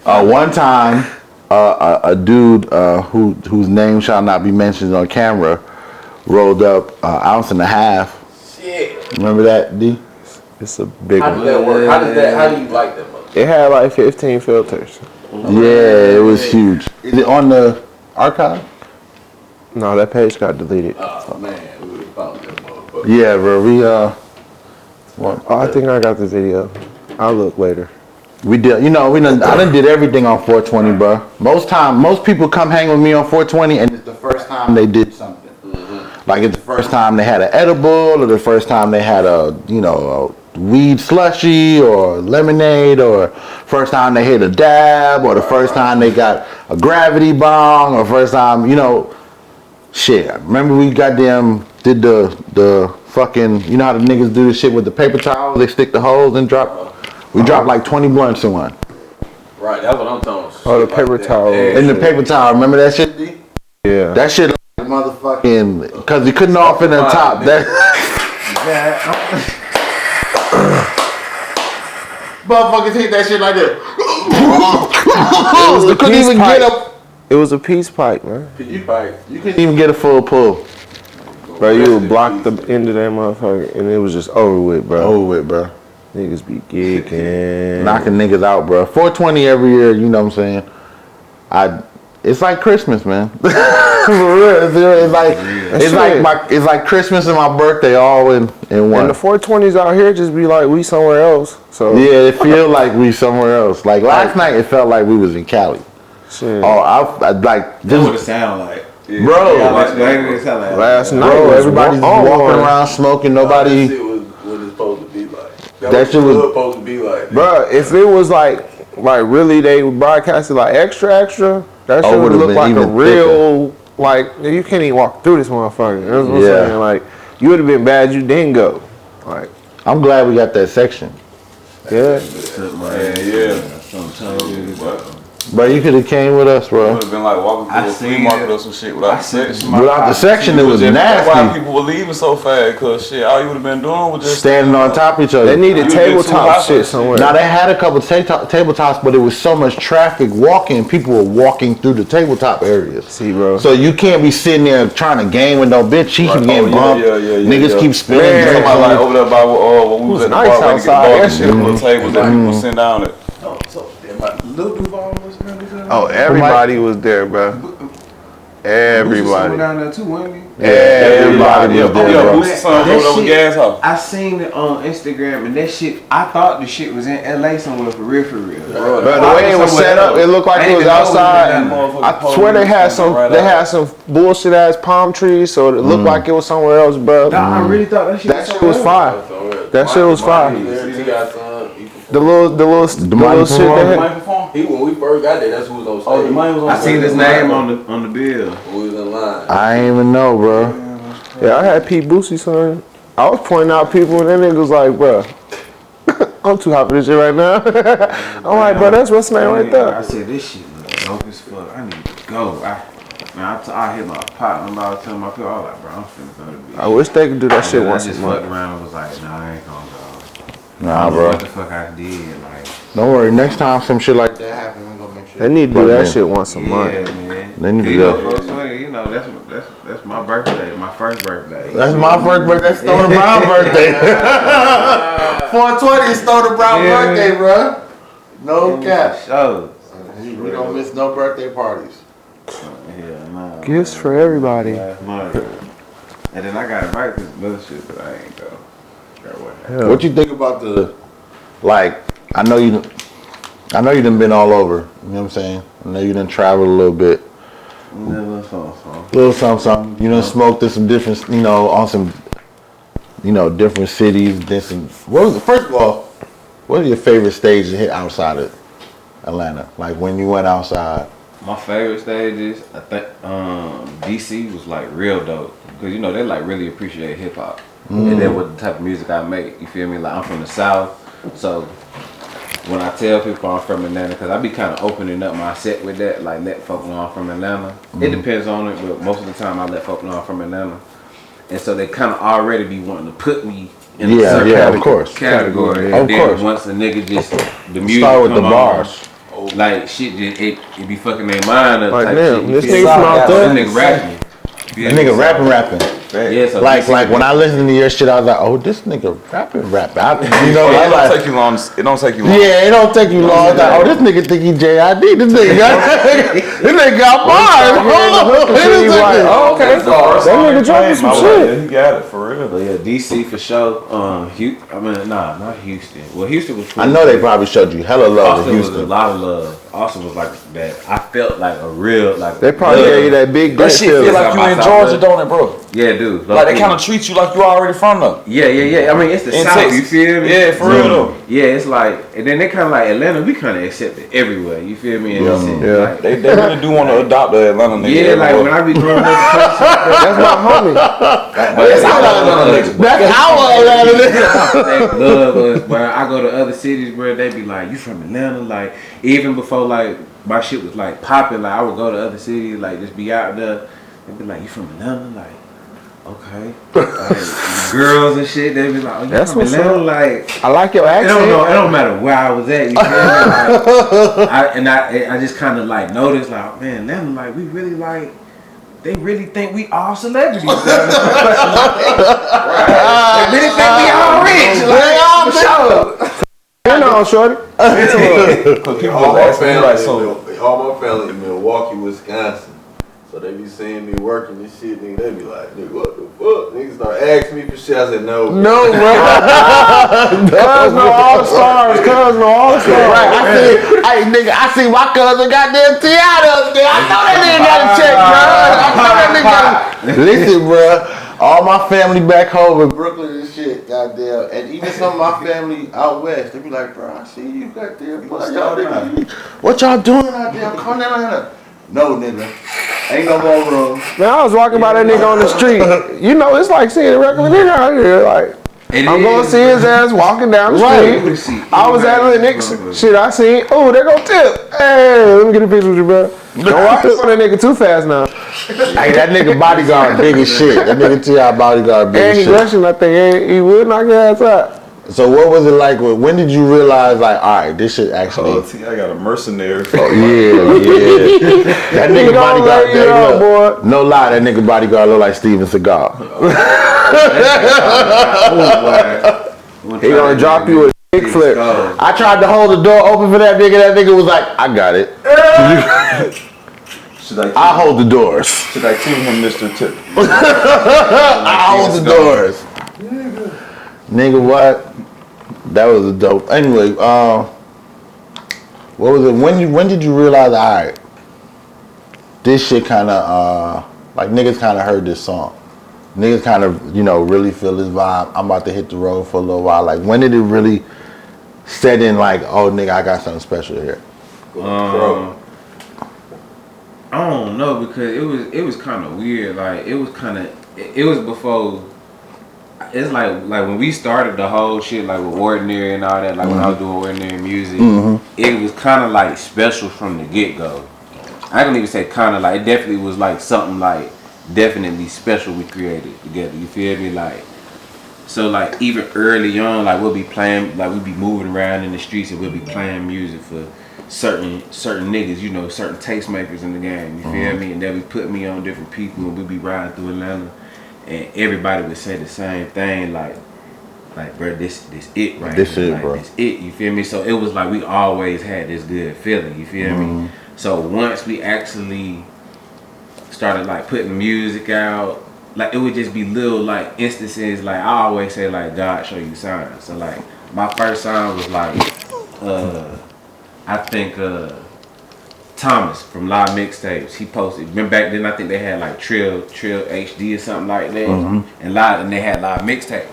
saying? One time, a dude whose name shall not be mentioned on camera rolled up an ounce and a half. Shit. Remember that, D? It's a big How one. does that work? How do you like that motherfucker? It had like 15 filters. Yeah, it was huge. Is it on the archive? No, that page got deleted. Oh man, we would have found that motherfucker. Yeah, bro. I think I got the video. I'll look later. We did. You know, I done did everything on 420, bro. Most people come hang with me on 420, and it's the first time they did something. Like it's the first time they had an edible, or the first time they had a weed slushy or lemonade, or first time they hit a dab, or the first time they got a gravity bong, or first time, shit. Remember we goddamn did the fucking, you know how the niggas do this shit with the paper towels? They stick the holes and drop. We dropped like 20 blunts in one. Right, that's what I'm talking about. Oh, the paper towel. In the paper towel, remember that shit, D? Yeah. That shit like motherfucking, because you couldn't all fit in the top. Motherfuckers hit that shit like that. It was the couldn't peace even pipe. get a. It was a peace pipe, man. You couldn't even get a full pull. Bro, you would block the end of that motherfucker, and it was just over with, bro. Over with, bro. Niggas be geeking. Knocking niggas out, bro. 420 every year, you know what I'm saying? It's like Christmas, man. For real. It's like Christmas and my birthday all in one. And the 420s out here just be like we somewhere else. So yeah, it feel like we somewhere else. Like last night, it felt like we was in Cali. shit. Oh, I like That's what it this, sound like. Yeah. bro. Last night Bro, was everybody's on walking one. around smoking. That Nobody, shit was what it's supposed to be like. That shit was supposed to be like. Bro, if it was like really they broadcasted like extra, that shit would would've look been like a even real like you can't even walk through this motherfucker. That's what I'm Yeah. saying. Like you would have been bad you didn't go. Like I'm glad we got that section. yeah. Bro, you could have came with us, It bro. would have been like walking through a flea market or some shit without the section. Without the section, it was That's why nasty. people were leaving so fast, cause shit, all you would have been doing was just Standing on top of each other. They needed You get too tabletop hot shit for somewhere. Now they had a couple tabletops, but it was so much traffic walking. People were walking through the tabletop areas. See, bro. So you can't be sitting there trying to game with no bitch. She keep getting bumped. Niggas keep spilling. Man. drinks somebody on like it. over there by when we was at the nice bar waiting to get outside. bars That and shit shit, little tables that people sit down at. Lil Duval was really good. Oh, everybody was there, bro. Everybody. down there too, wasn't he? Everybody was there, bro. Boosted son That over there with shit- Gas House. I seen it on Instagram and that shit. I thought the shit was in LA somewhere for real. But the way it was set up, it looked like it was outside. I swear they had some bullshit ass palm trees, so it looked like it was somewhere else, bro. I really thought that shit. That shit was fire. That shit was fire. The little shit they had. When we first got there, that's who was on stage. I seen his name on the bill. We was in line. I ain't even know, bro. Yeah, I had Pete Boosie, son. I was pointing out people, and that nigga was like, bro, I'm too hot for this shit right now. I'm like, bro, that's what's name right I there. said this shit look dope as fuck. I need to go. I hit my pot. I'm about to tell my people, I was like, bro, I'm finna go to the beach. I wish they could do that shit I once a just fucked month. around and was like, nah, I ain't gonna go. Nah, I don't know bro. what the fuck I did, like. Don't worry. Next time some shit like that happens, we gonna make sure. They need to do that shit once a month. Yeah, man. They need to You go. know, 420, you know, that's my birthday, my first birthday. That's my first birthday. That's Stoner Brown birthday. 420 is Stoner Brown birthday, bro. No cap. Show. We don't miss no birthday parties. Yeah, nah. Gifts for everybody. Last month. And then I got invited to some other shit, but I ain't go. What you think about the, like, I know you I know you done been all over. You know what I'm saying? I know you done traveled a little bit. Never so. Little something. You done smoked in some different, on some, different cities. First of all, what are your favorite stages to hit outside of Atlanta? Like when you went outside. My favorite stages, I think DC was like real dope because they like really appreciate hip hop and then with the type of music I make. You feel me? Like I'm from the South, so when I tell people I'm from Atlanta, because I be kind of opening up my set with that, like let folk know I'm from Atlanta. It depends on it, but most of the time I let folk know I'm from Atlanta, and so they kind of already be wanting to put me in a certain category. Of course. Once a nigga just the music start with the come bars. on, like shit, it be fucking their mind up. Like Type damn, shit. this You feel nigga me? from out there. That nigga rapping. That nigga rapping. Yeah, so Like DC when I listen to your shit, I was like, oh, this nigga rapping. It don't take you long. It don't take you long. Yeah, it don't take you long. It's like, oh, this nigga think he JID. This nigga got bars. Hold on. Oh, okay. That nigga dropping some shit. He got it for real. But yeah, DC for sure. Not Houston. Well, Houston was cool. I know they probably showed you hella love in Austin was a Houston. lot of love. Austin was like that. I felt like a real like. They probably gave you that big That gut shit feeling. feel like you in Georgia, don't it, bro? Yeah, dude. Like they kind of treat you like you already from there. Yeah. I mean, it's the In South. Texas. You feel me? Yeah, for real though. Yeah, it's like, and then they kind of like Atlanta. We kind of accept it everywhere. You feel me? And it's, They really do want to adopt the Atlanta nigga. yeah, like when I be growing up, That's my homie. that's our Atlanta nigga. they love us. But I go to other cities where they be like, "You from Atlanta?" Like even before like my shit was like popping, like I would go to other cities, like just be out there. They be like, "You from Atlanta?" Like, okay. Like, girls and shit, they be like, "Oh, you That's from what's Atlanta?" up. Like. I like your It accent. don't matter where I was at. You feel me? I just kind of like noticed like, man, Atlanta, like we really like. They really think we all celebrities. They really think we all rich. Like, for sure. You know, shorty. Because people All was my asking me like, family, all my family in Milwaukee, Wisconsin. So they be seeing me working this shit, nigga. They be like, nigga, what the fuck? Niggas start asking me for shit. I said, no. No, bro. Cuz no all stars. Right, I see my cousin goddamn T.I. the other day. I know that nigga got a check, bro. I know that nigga got a... Listen, bro, all my family back home in Brooklyn and shit, goddamn, and even some of my family out west, they be like, bro, I see you goddamn. What y'all doing out there? Come down here. No, nigga. Ain't no more room. Man, I was walking by that nigga on the street. You know, it's like seeing a regular nigga out here. Like, I'm going to see his ass walking down the street. I was at Linux. Shit, I seen. Oh, there go Tip. Hey, let me get a picture with you, bro. Don't walk up on that nigga too fast now. Hey, that nigga bodyguard big as shit. That nigga T.I. bodyguard big And as he shit. rushing, I think. He would knock your ass out. So what was it like? When did you realize, like, all right, this shit actually... oh, I got a mercenary. Yeah. That nigga bodyguard, boy. no lie, that nigga bodyguard look like Steven Seagal. He gonna drop you a big flip. I tried to hold the door open for that nigga. That nigga was like, I got it. I hold the doors. Should I team him, Mr. Tip? I hold the doors. Nigga, what? That was a dope. Anyway, what was it? When did you realize, all right, this shit kind of, like niggas kind of heard this song. Niggas kind of, really feel this vibe. I'm about to hit the road for a little while. Like, when did it really set in like, oh, nigga, I got something special here? I don't know because it was kind of weird. Like it was before. It's like when we started the whole shit like with Ordinary and all that. Like when I was doing Ordinary Music, it was kind of like special from the get go. I can even say kind of like it definitely was like something like definitely special we created together. You feel me? Like so like even early on, like we'll be playing, like we'll be moving around in the streets and we'll be playing music for certain niggas, certain tastemakers in the game. You feel me? And they'll be putting me on different people and we'll be riding through Atlanta. And everybody would say the same thing, like, bro, this it right This here. it, like, bro. This it, you feel me? So it was like we always had this good feeling, you feel me? So once we actually started like putting music out, like it would just be little like instances, like I always say like God show you signs. So like my first song was like, I think Thomas from Live Mixtapes, he posted. Remember back then, I think they had like Trill HD or something like that, and they had Live Mixtapes.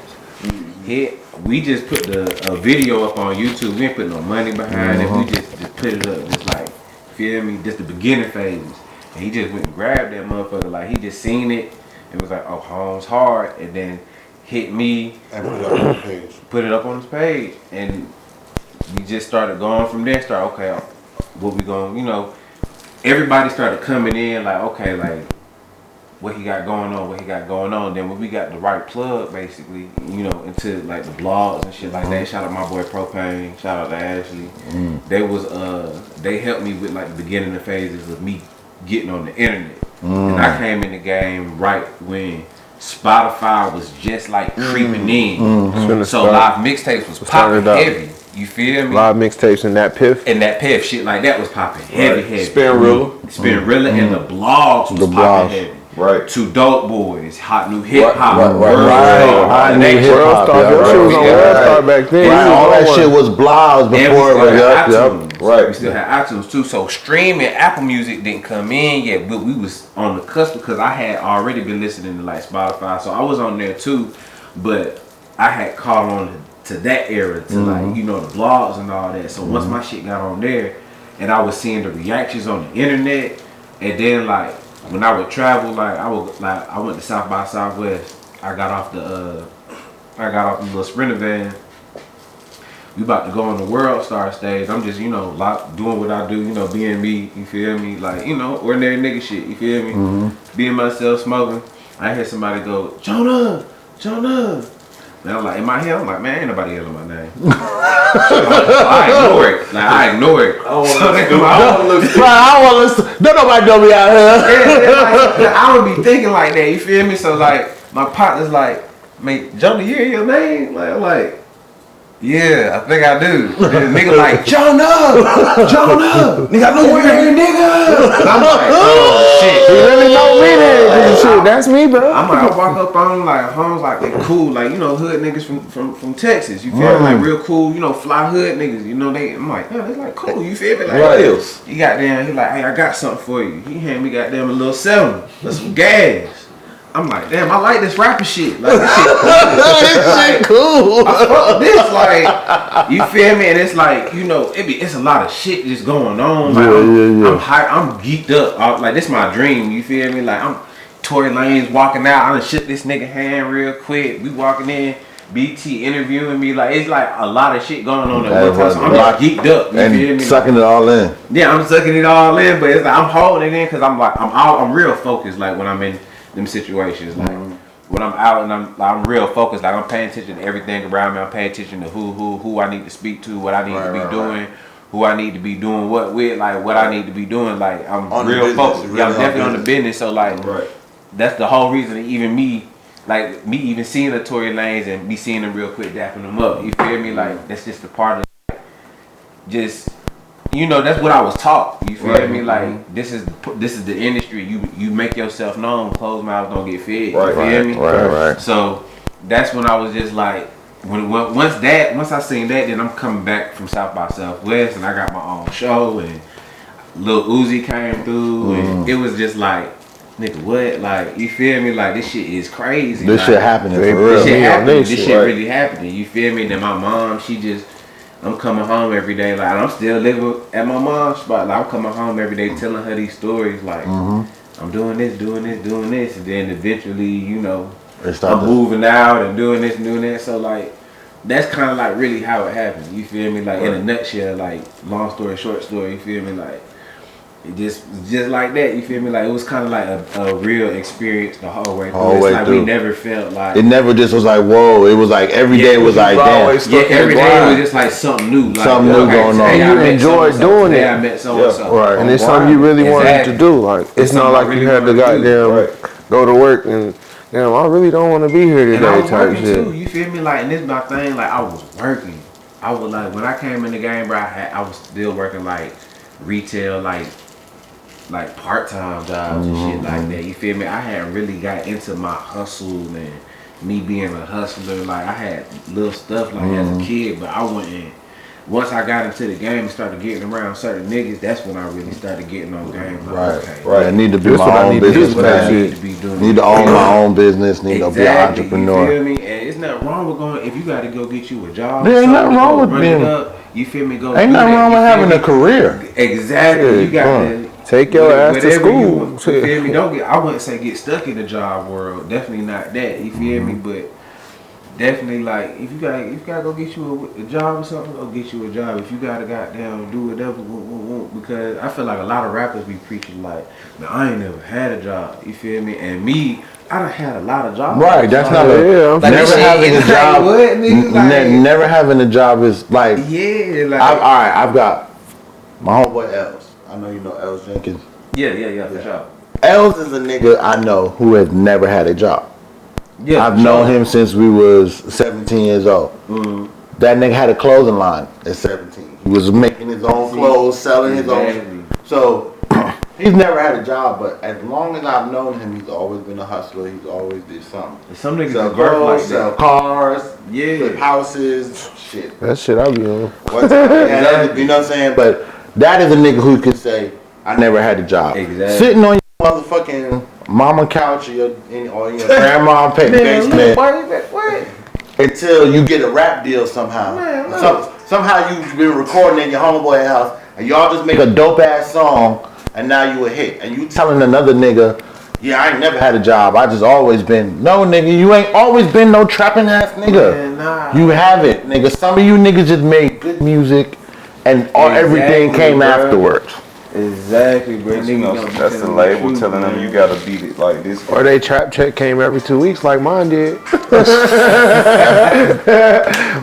We just put a video up on YouTube. We ain't put no money behind it. We just put it up, just like, feel me, just the beginning phases. And he just went and grabbed that motherfucker, like he just seen it and was like, oh, Home's hard, and then hit me And put it up on the page. put it up on his page, and we just started going from there. Okay, what we going, everybody started coming in like, okay, like what he got going on. Then when we got the right plug, basically, into like the blogs and shit like that. Shout out my boy Propane. Shout out to Ashley. They helped me with like the beginning phases of me getting on the internet. And I came in the game right when Spotify was just like creeping in. So Live Mixtapes was popping heavy. You feel me? Live Mixtapes and that piff. And that piff shit like that was popping heavy. Spinrilla. And the blogs was popping heavy. Right. Two Dope Boys, Hot New Hip Hop, Hot New Hip Hop. Your shit was on Worldstar back then. Right, all that shit was blogs before it was iTunes. Right. We still had iTunes too. So streaming, Apple Music didn't come in yet, but we was on the cusp because I had already been listening to like Spotify, so I was on there too. But I had caught on to that era, to like the blogs and all that. So once my shit got on there, and I was seeing the reactions on the internet, and then like when I would travel, I went to South by Southwest. I got off the little Sprinter van. We about to go on the Worldstar stage. I'm just, doing what I do, being me, you feel me? Like, ordinary nigga shit, you feel me? Being myself, smoking. I hear somebody go, Jonah. And I'm like, in my head, I'm like, man, ain't nobody yelling my name. So I ignore it. I don't want to look. I don't want to listen. Don't nobody know me out here. I don't be thinking like that, you feel me? So like, my partner's like, man, Jonah, you hear your name? Like, I'm like, yeah, I think I do. And the nigga like, Jonah, nigga, I know you here, nigga. And I'm like, oh shit. You really know me then. Shit, that's me, bro. I walk up on them like, homes like they cool, like, hood niggas from Texas, you feel me? Like real cool, fly hood niggas, I'm like, yeah, they like cool, you feel me? Like, what else? You got down, he like, hey, I got something for you. He hand me goddamn a little 7, that's some gas. I'm like, damn, I like this rapper shit. Like, this shit cool. This shit cool. I fuck with this, like, you feel me? And it's like, it's a lot of shit just going on. Like, I'm hyped, I'm geeked up. Like, this my dream, you feel me? Like, I'm Tory Lanez walking out. I done shook this nigga hand real quick. We walking in, BT interviewing me. Like, it's like a lot of shit going on at one time. So I'm just geeked up, you feel me? Sucking it all in. Yeah, I'm sucking it all in, but it's like, I'm holding it in because I'm real focused, like, when I'm in them situations, like when I'm out and I'm real focused, like I'm paying attention to everything around me. I'm paying attention to who I need to speak to, what I need to be doing, who I need to be doing what with, like what I need to be doing. Like I'm on real focused. Yeah, I'm definitely on the business. So like that's the whole reason. Even me even seeing the Tory Lanez and me seeing them real quick, dapping them up. You feel me? Like that's just a part of just. That's what I was taught. You feel me? Like this is the industry. You make yourself known. Closed mouths don't get fed. You feel me? Right. So that's when I was just like, once I seen that, then I'm coming back from South by Southwest, and I got my own show, and Lil Uzi came through, and it was just like, nigga, what? Like, you feel me? Like this shit is crazy. This shit happening for real. This shit happening. This shit really happening. You feel me? Then my mom, I'm coming home every day, like I'm still living at my mom's spot. Like I'm coming home every day telling her these stories, like I'm doing this, and then eventually, I'm moving out and doing this and doing that. So like that's kind of like really how it happened. You feel me? Like in a nutshell, like long story, short story. You feel me? Like it just like that. You feel me? Like it was kind of like a real experience the whole way through. It's like we never felt like it never just was like whoa. It was like every day was like damn. Every day was just like something new. Like, something new going on. And you enjoy doing it. I met so and so. Right. And it's something you really wanted to do. Like it's not like you had to goddamn go to work and damn, I really don't want to be here today. And I was type working shit. too. You feel me? Like, and this my thing. Like I was working. I was like when I came in the game, bro. I was still working like retail, like part-time jobs and shit like that. You feel me? I hadn't really got into my hustle and me being a hustler. Like I had little stuff like as a kid, but I once I got into the game and started getting around certain niggas, that's when I really started getting on game. Like, Right, okay, right. I need to be This what my I own need to do. business This what I man. need to be doing. Need to own my own business. Need to be an Exactly, entrepreneur. you feel me? And it's nothing wrong with going, if you got to go get you a job. There ain't nothing something, wrong go with run being- it up, you feel me? Go Ain't do nothing that, wrong you with feel having me? a career. Exactly. You got to take your ass to whatever school. You feel me? Don't get. I wouldn't say get stuck in the job world. Definitely not that. You feel me? But definitely like if you gotta go get you a job or something, go get you a job. If you gotta goddamn do whatever, because I feel like a lot of rappers be preaching like, man, I ain't never had a job. You feel me? And me, I done had a lot of jobs. Right, that's not Yeah, like, never shit, having a like, job. what, nigga? Like, Never having a job is like. yeah, like I've got my homeboy Els. I know you know Els Jenkins. yeah, for sure. Els is a nigga I know who has never had a job. Yeah, I've for known sure. him since we was 17 years old. That nigga had a clothing line at 17. He was making his own clothes, selling his own. Exactly. So he's never had a job, but as long as I've known him, he's always been a hustler. He's always did something. Some niggas Sell is birth clothes, like sell that. cars, Yeah. flip houses, shit. That shit I be on. One time, you know what I'm saying? But that is a nigga who can say, I never had a job. Exactly. Sitting on your motherfucking mama couch or in your grandma basement What? until you get a rap deal somehow. Somehow you've been recording in your homeboy house and y'all just make a dope ass song and now you a hit. And you telling another nigga, yeah, I ain't never had a job. I just always been. No, nigga, you ain't always been no trapping ass nigga. Man, nah. You haven't, nigga. Some of you niggas just made good music and everything came bro. afterwards. Exactly, bro. You know, that's the label telling them you gotta beat it like this. Or they trap check came every 2 weeks like mine did.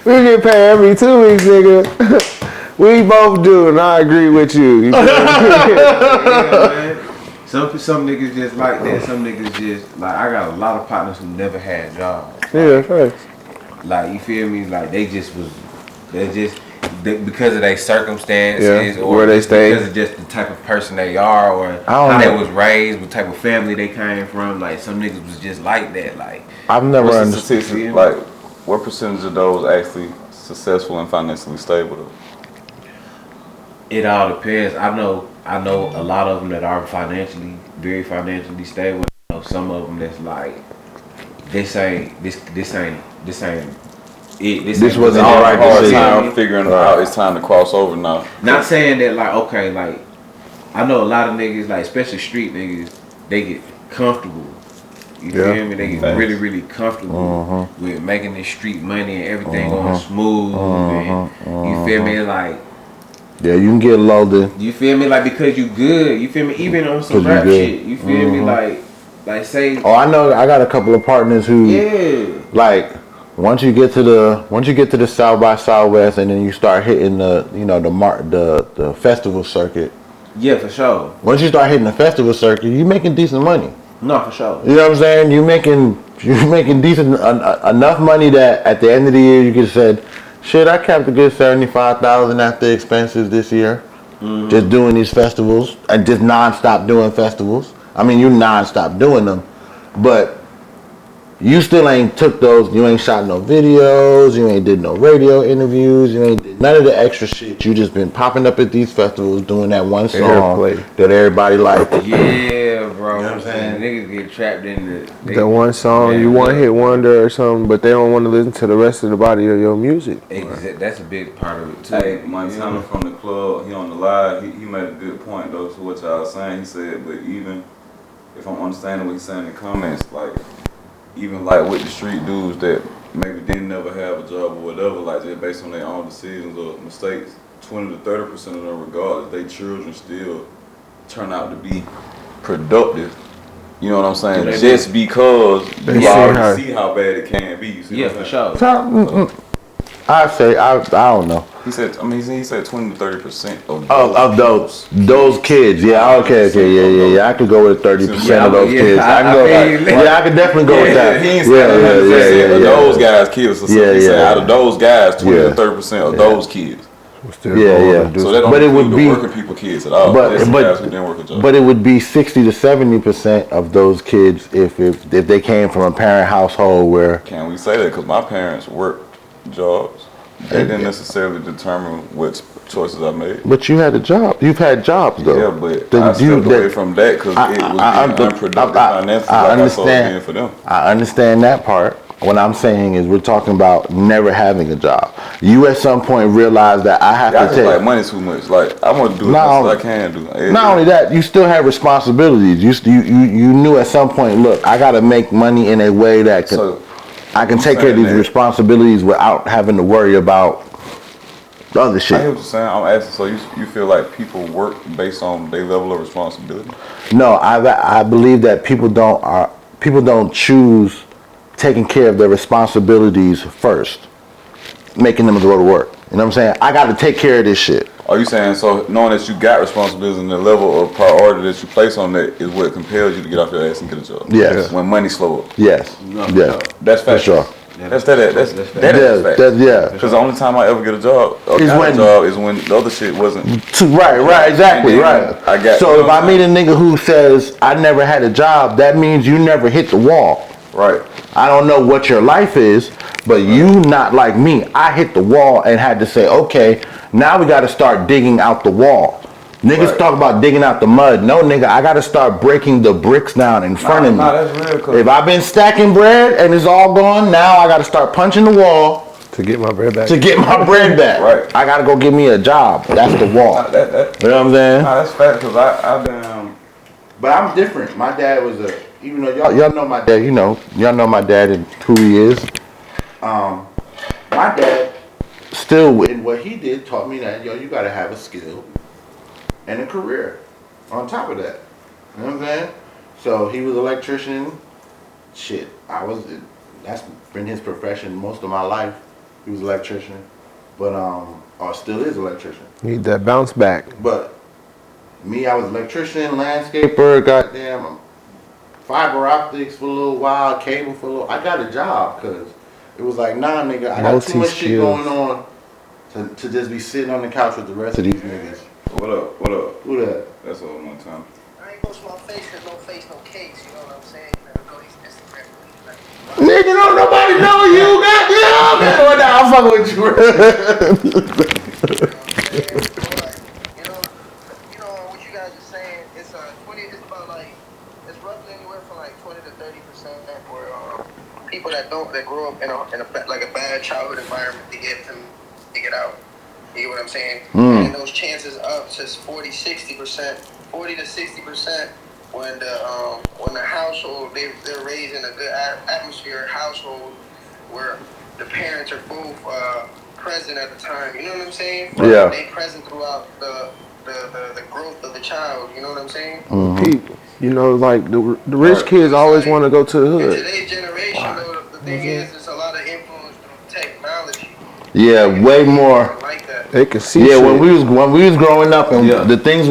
We get paid every 2 weeks, nigga. We both do, and I agree with you. You feel me? Yeah, man. Some niggas just like that. Some niggas just like, I got a lot of partners who never had jobs. Yeah, right. Like, you feel me? Like they just because of their circumstances, Yeah, or where they just stay. because of just the type of person they are, or how don't they know. was raised, what type of family they came from. Like some niggas was just like that. Like I've never What's the understood. statistic? Like, what percentage of those actually successful and financially stable? Though? it all depends. I know a lot of them that are very financially stable. I know some of them that's like, this ain't it. This wasn't all alright Hard decision. time figuring out it's time to cross over now. Not saying that like, okay, like I know a lot of niggas, like especially street niggas, they get comfortable. You feel me? They get Thanks. really, really comfortable with making this street money and everything going smooth. And you feel me? Like, Yeah, you can get loaded. you feel me? Like, because you good. You feel me? Even on some 'Cause you rap good. shit. You feel me? Like say, Oh, I know. I got a couple of partners who, yeah. like, once you get to the South by Southwest, and then you start hitting the festival circuit. Yeah, for sure. Once you start hitting the festival circuit, you making decent money. No, for sure. You know what I'm saying? You're making decent enough money that at the end of the year you could have said, shit, I kept a good $75,000 after expenses this year, just doing these festivals and just nonstop doing festivals. I mean, you nonstop doing them, but you still ain't took those. You ain't shot no videos. You ain't did no radio interviews. You ain't did none of the extra shit. You just been popping up at these festivals doing that one song Airplay. that everybody like. Yeah, bro. You know what I'm saying? Niggas get trapped in The one song, you one hit wonder or something, but they don't want to listen to the rest of the body of your music. That's a big part of it too. Hey, Montana from the club, he on the live, he made a good point though to what y'all saying. He said, but even if I'm understanding what he's saying in the comments, like even like with the street dudes that maybe didn't never have a job or whatever, like just based on their own decisions or mistakes, 20 to 30% of them regardless, they children still turn out to be productive. You know what I'm saying? Just because you already see how bad it can be. You see Yeah, what I'm for saying? sure. I say I don't know. He said 20 to 30% Of those kids, yeah, okay, yeah. I could go with 30% of those kids. I can go. I could definitely go with that. He ain't saying 100% of those guys kids. So he's saying out of those guys, 20 to 30% of those kids. Yeah. So that don't But it include would the be- working people kids at all. That's the guys who didn't work a job. But it would be 60 to 70% of those kids if they came from a parent household where. Can we say that? Because my parents worked jobs. That didn't necessarily determine what choices I made. But you had a job. You've had jobs though. Yeah, but I stepped away from that because it was being unproductive financially. I saw it being for them. I understand that part. What I'm saying is we're talking about never having a job. You at some point realized that I have to take. Like money too much. Like I want to do as much as I can do. Not only that, you still have responsibilities. You knew at some point, look, I got to make money in a way that I can take care of these responsibilities without having to worry about the other shit. I hear what you're saying. I'm asking, so you feel like people work based on their level of responsibility? No, I believe that people don't choose taking care of their responsibilities first, making them go to work. You know what I'm saying? I got to take care of this shit. Are you saying, so knowing that you got responsibilities and the level of priority that you place on that is what compels you to get off your ass and get a job? Yes. When money slow up? Yes. Yeah. That's fact. For sure. That's fact. Yeah. Because the only time I ever get a job is when the other shit wasn't. Right, exactly, right. So if I meet a nigga who says I never had a job, that means you never hit the wall. Right. I don't know what your life is, but you not like me. I hit the wall and had to say, okay, now we got to start digging out the wall. Niggas talk about digging out the mud. No, nigga, I got to start breaking the bricks down in front of me. That's real. If I've been stacking bread and it's all gone, now I got to start punching the wall. To get my bread back. Right. I got to go get me a job. That's the wall. You know what I'm saying? Nah, that's fact, because I've been... But I'm different. My dad was even though y'all know my dad, y'all know my dad and who he is. My dad still, in what he did, taught me that, you got to have a skill and a career on top of that. You know what I'm saying? So he was an electrician. Shit, that's been his profession most of my life. He was an electrician, but or still is an electrician. Need that bounce back. But me, I was an electrician, landscaper, goddamn, fiber optics for a little while, cable for a little. I got a job because it was like, nah, nigga, I got too much shit going on to just be sitting on the couch with the rest of these niggas. What up? Who that? That's all one time. I ain't gonna show my face, there's no face, no case, you know what I'm saying? You never know these Instagram Nigga, don't nobody know you, goddamn. I'm fucking with you. You know what you guys are saying, it's 20, it's about like, it's roughly anywhere from like 20 to 30% where people that grow up in a bad childhood environment, they get out. You get what I'm saying? And those chances up to 40 to 60% when the household they're raised in a good atmosphere household where the parents are both present at the time. You know what I'm saying? Yeah. They present throughout the growth of the child. You know what I'm saying? People, like the rich kids always want to go to the hood. In today's generation, though, the thing is, there's a lot of influence from technology. Yeah, way more. Like that. They can see. Yeah, shit. when we was growing up, and the things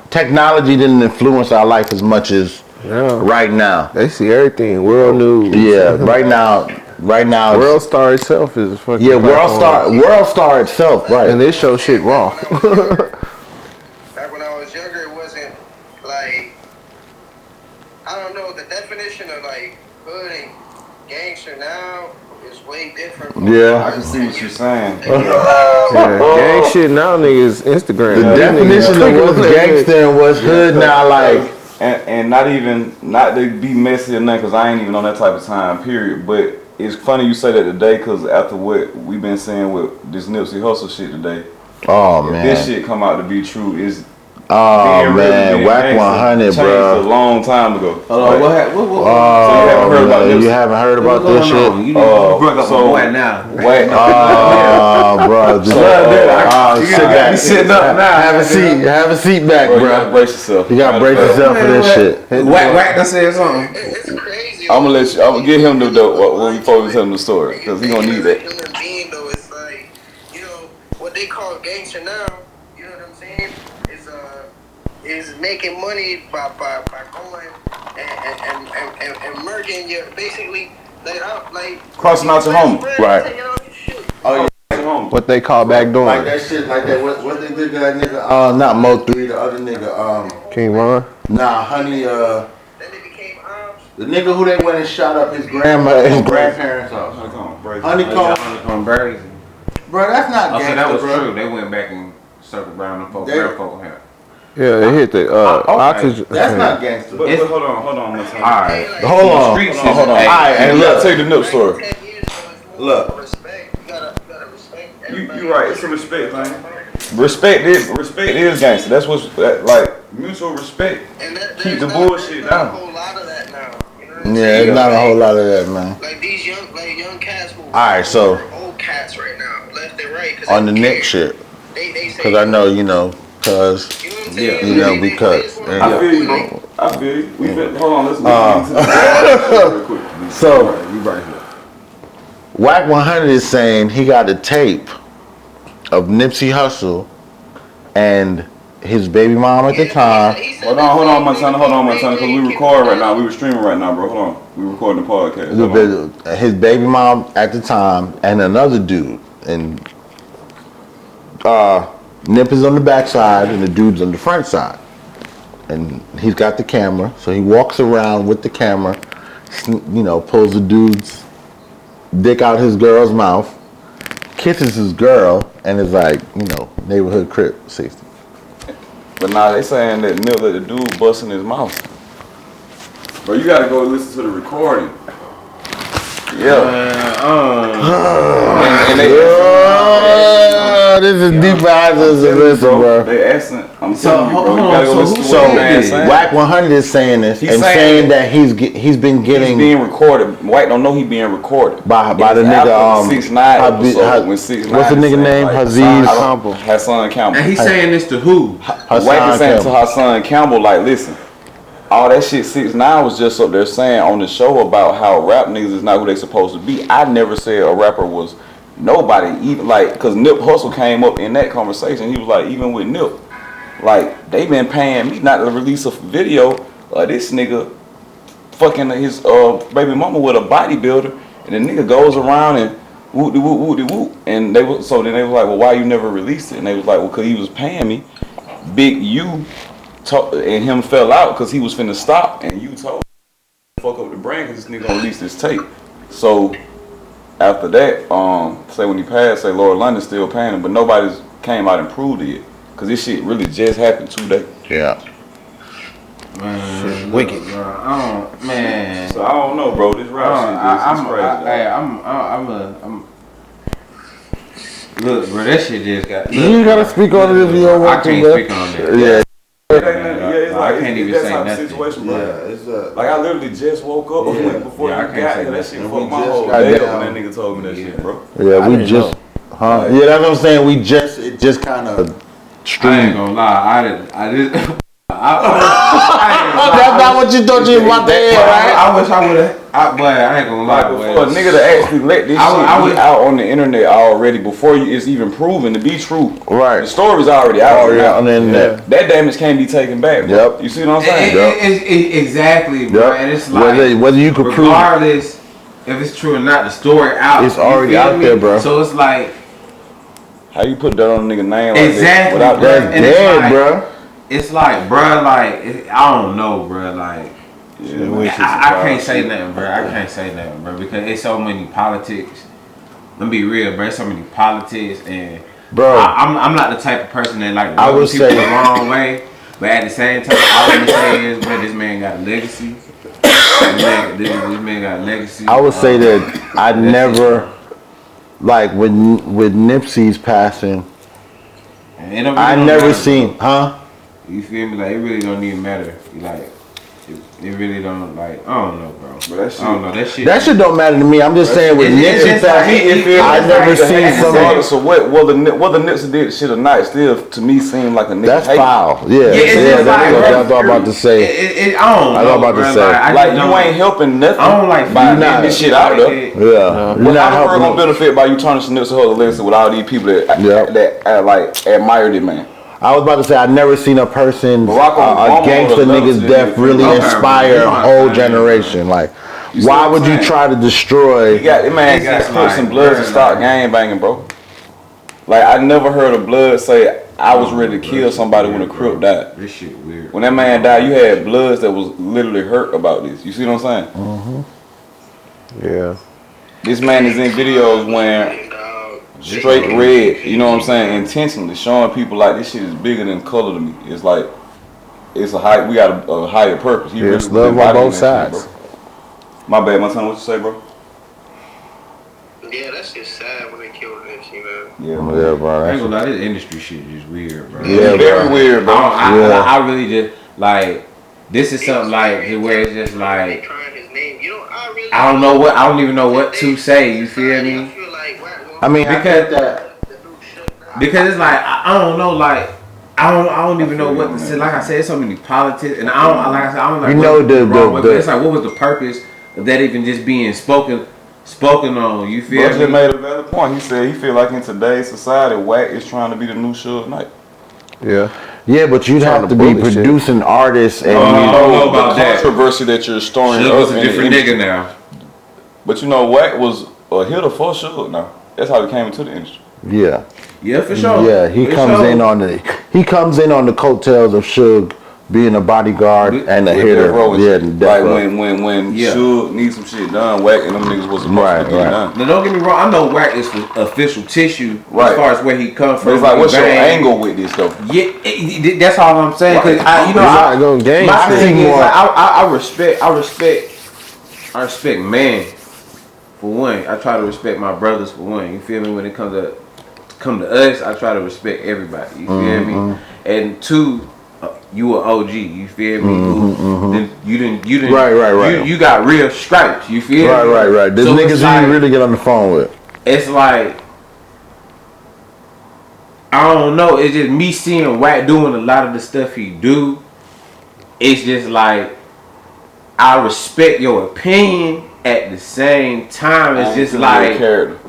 technology didn't influence our life as much as right now. They see everything. World news. Yeah, right now. World Star itself is fucking. Yeah, World Star itself, right? And they show shit raw. Back when I was younger, it wasn't like, I don't know, the definition of like hood and gangster now is way different. I can see what you're saying. Gang shit now, niggas, Instagram. The definition of what's gangster and what's hood now, like. And not to be messy or nothing, because I ain't even on that type of time, period. But it's funny you say that today, because after what we've been saying with this Nipsey Hussle shit today, man, this shit come out to be true, is man, whack 100, bro. A long time ago. What happened? So you haven't heard about this shit? You broke up so right now. Bro. Sitting up now. Have a seat back, bro. You gotta brace yourself. You gotta brace yourself for this shit. Whack done said something. It's crazy. I'm gonna get him the dope when we focus him the story, because he gonna need that. Human being, though, it's like, what they call gangster now, you know what I'm saying, is making money by going and murking your, basically, Crossing out your home. Right. Taking out your shit. Oh, What they call back door. like that shit, like that. What they did to that nigga? Not Mo3, the other nigga. King Von. Nah, Honey. Then they became arms. The nigga who they went and shot up his grandparents' house. Honeycomb. Honeycomb Burgers. Bro, that's not Oh, so gangster, that was bro. true. They went back and circled around the folk. They- Their folk had. Yeah, they hit the oxygen. That's not gangster. But It's- hold on, one time. Alright. Hold on. Streets Hold on. is- hey, Alright, and You look. gotta tell you the Nip story. 10 years ago, it's more Look. respect. You gotta respect everybody. You right. It's a respect thing. Respect is gangster. That's what's like mutual respect. And that, Keep the there's bullshit not down. a whole lot of that now. You know what I'm Yeah, saying? it's not a whole lot of that, man. Like these young cats will Alright, so old cats right now, left and right. 'Cause on the they Nick care. shit, They say, because I know, you know, because You know what I'm Yeah. saying? You know, They because- just wanna- yeah. I feel you, bro. I feel you. We fit, hold on. Let's get into this real quick. So- you right here. Whack 100 is saying he got a tape of Nipsey Hussle and his baby mom at the time. Hold on, Montana. Hold on, Montana. Because we record right now. We were streaming right now, bro. Hold on. We recording the podcast. Hold on. His baby mom at the time and another dude. And Nip is on the back side and the dude's on the front side. And he's got the camera, so he walks around with the camera, you know, pulls the dude's dick out his girl's mouth, kisses his girl, and is like, you know, neighborhood crip 60. But now they saying that Nip let the dude bust in his mouth. Bro, you gotta go listen to the recording. Yeah. And they This is deep eyes as a listen, bro. They asking. I'm telling you, bro. You hold gotta go on, listen to So what the man saying. Whack 100 is saying this He's and saying saying that that he's been He's getting being recorded. White don't know he being recorded. by It the was nigga after the 6ix9ine episode when 6ix9ine what's the nigga saying, name? like, Haziz Campbell. Hassan Campbell. And he's saying this to who? White is saying to Hassan Campbell, like, listen, all that shit 6ix9ine was just up there saying on the show about how rap niggas is not who they supposed to be. I never said a rapper was nobody, even like, because Nip Hussle came up in that conversation. He was like, even with Nip, like, they been paying me not to release a video of this nigga fucking his baby mama with a bodybuilder, and the nigga goes around and whoop. And they was, so then they was like, well, why you never released it? And they was like, well, because he was paying me. Big U and him fell out because he was finna stop, and you told him fuck up the brand because this nigga gonna release this tape. So after that, say when he passed, say Lord London still paying him, but nobody's came out and proved it because this shit really just happened 2 days. Yeah. Man, wicked. Bro, man. So I don't know, bro. This rap shit is crazy. Look, bro, that shit just got. You gotta speak on it if you don't I want to, can't bro. speak on that. Yeah. I can't even say nothing. Situation, bro. Yeah, it's Like I literally just woke up before Yeah, I you can't got say here. That nothing. shit We fucked my just whole got day up down. when that nigga told me that shit, bro. Yeah, I we didn't just, huh? Yeah, that's what I'm saying. It just kind of I ain't streamed. gonna lie, I just. That's not what you thought you was about to hear, right? I wish I would have, but I ain't gonna lie. Like before a nigga to actually let this shit be out on the internet already before it's even proven to be true. Right. The story's already out. Already out on the internet. That damage can't be taken back, bro. Yep. You see what I'm saying? Exactly, bro. And it's like Whether you could prove it. regardless if it's true or not, the story out. It's you already feel out me? there, bro. So it's like How you put that on a nigga name like exactly, that without bro. that? And it's Dead, like, bro. it's like, bro, like I don't know, bro, like. I can't say nothing, bro. I can't say nothing, bro, because it's so many politics. Let me be real, bro. It's so many politics, and Bro. I'm not the type of person that like I rub would people say- the wrong way. But at the same time, all I'm gonna say is, bro, this man got a legacy. This man got a legacy. I would say that I never, like with Nipsey's passing, And it don't really I don't never matter, seen, huh? You feel me? Like it really don't even matter. Like it really don't like. I don't know, bro. But that shit, I don't know that shit. That shit don't matter to me. I'm just saying with it's Nipsey just like- passing, I never seen somebody. So whether Nipsey did shit or not, still to me seemed like a nigga. That's hate. foul. Yeah, it's yeah. just That's like, what I was about to say. I don't know. I was about to bro. say. I Like just you don't- ain't helping nothing. I don't like by you not. getting this shit out there. Yeah, you're Well, not I'm gonna helping. benefit by you tarnishing Nipsey Hussle legacy with all these people that like admired it, man. I was about to say I never seen a person, Barack Obama a gangster would have nigga's loved death to really Okay, inspire bro. a whole generation. Like, You see why what would I'm you saying? try to destroy? He got that man got It's Crips and like, Bloods bro, to start like- gang banging, bro. Like I never heard a Blood say I was ready to kill somebody when a Crip died. This shit weird. When that man died, you had Bloods that was literally hurt about this. You see what I'm saying? Yeah. This man is in videos wearing straight red. You know what I'm saying? Intentionally showing people like this shit is bigger than color to me. It's like it's a high. We got a higher purpose. He It's really love on both embodying that sides. shit, bro. My bad, my son. What you say, bro? Yeah, that's just sad when they killed that shit, man. Yeah, Yeah, bro. I ain't gonna lie, this industry shit is just weird, bro. Yeah, it's very weird, bro. I really just like this is something like where it's just They like trying his name. You know, I don't even know what to say. You feel me? I feel like I mean, Because- that. Because it's like I don't know, like I don't even know what to say. Like I said, so many politics, and I don't like I said I don't like You know what- the wrong way, but the it's like what was the purpose of that even just being spoken on? You feel Bro just me? made a valid point. He said he feel like in today's society, Wack is trying to be the new Suge Knight. Yeah. yeah, but you'd Trying have to to be bully shit. producing artists and I don't know about the that. controversy that you're storing Suge up was a in different the nigga industry. now. But you know, Wack was a hitter for Suge now. That's how he came into the industry. yeah. Yeah, for sure. Yeah, he For comes sure. in on the coattails of Suge being a bodyguard and a With hitter. Death Row and Yeah, shit. and Death like Row. when Yeah. Suge needs some shit done, Wack and them niggas was supposed Right, to get right. it done. Now don't get me wrong, I know Wack is official tissue Right. as far as where he comes But from. it's like, what's your Bang. angle with this though? Yeah, that's all I'm saying. Cause Right. you know, He's not gonna gain my shit. thing is more. like, I respect man for one. I try to respect my brothers for one. You feel me? When it comes to us, I try to respect everybody. You feel me? And two, you an OG. You feel me? Then you didn't. Right. You got real stripes. You feel me? Right. There's So niggas it's you like- really get on the phone with. It's like I don't know. It's just me seeing Wack doing a lot of the stuff he do. It's just like I respect your opinion. At the same time, it's just like character.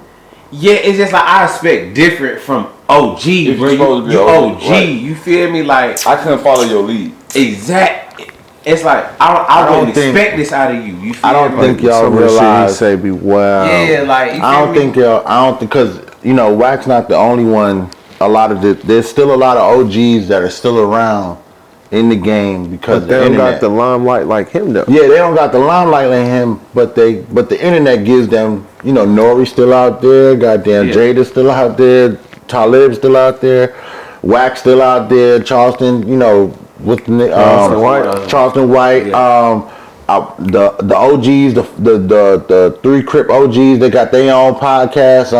yeah, it's just like I expect different from OG, If bro. you're supposed to be You OG, OG, right. you feel me? Like I couldn't follow your lead. exact. It's like I don't wouldn't think- expect this out of you. You feel I don't me? think y'all Some of the shit he realize. say be wow. Yeah, like you I feel don't me? think y'all. I don't think because Wack's not the only one. A lot of there's still a lot of OGs that are still around in the game because But they of the don't internet. got the limelight like him though. Yeah, they don't got the limelight like him, but the internet gives them, Nori's still out there, goddamn Yeah. Jada's still out there, Talib's still out there, Wax still out there, Charleston, what's the name? Charleston White. Charleston White, the OGs, the three Crip OGs, they got their own podcast.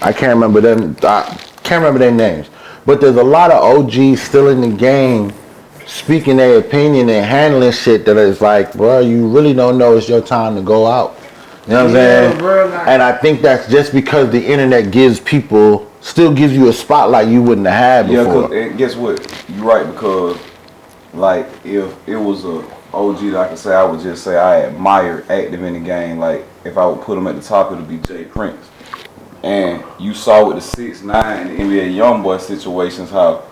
I can't remember them. I can't remember their names, but there's a lot of OGs still in the game, speaking their opinion and handling shit that is like, bro, you really don't know it's your time to go out. You know what I'm saying? Bro, like- And I think that's just because the internet still gives you a spotlight you wouldn't have had Yeah, before. and guess what? You're right, because like if it was a OG that I could say, I would just say I admire active in the game. Like if I would put him at the top, it would be Jay Prince. And you saw with the 6ix9ine and the NBA YoungBoy situations how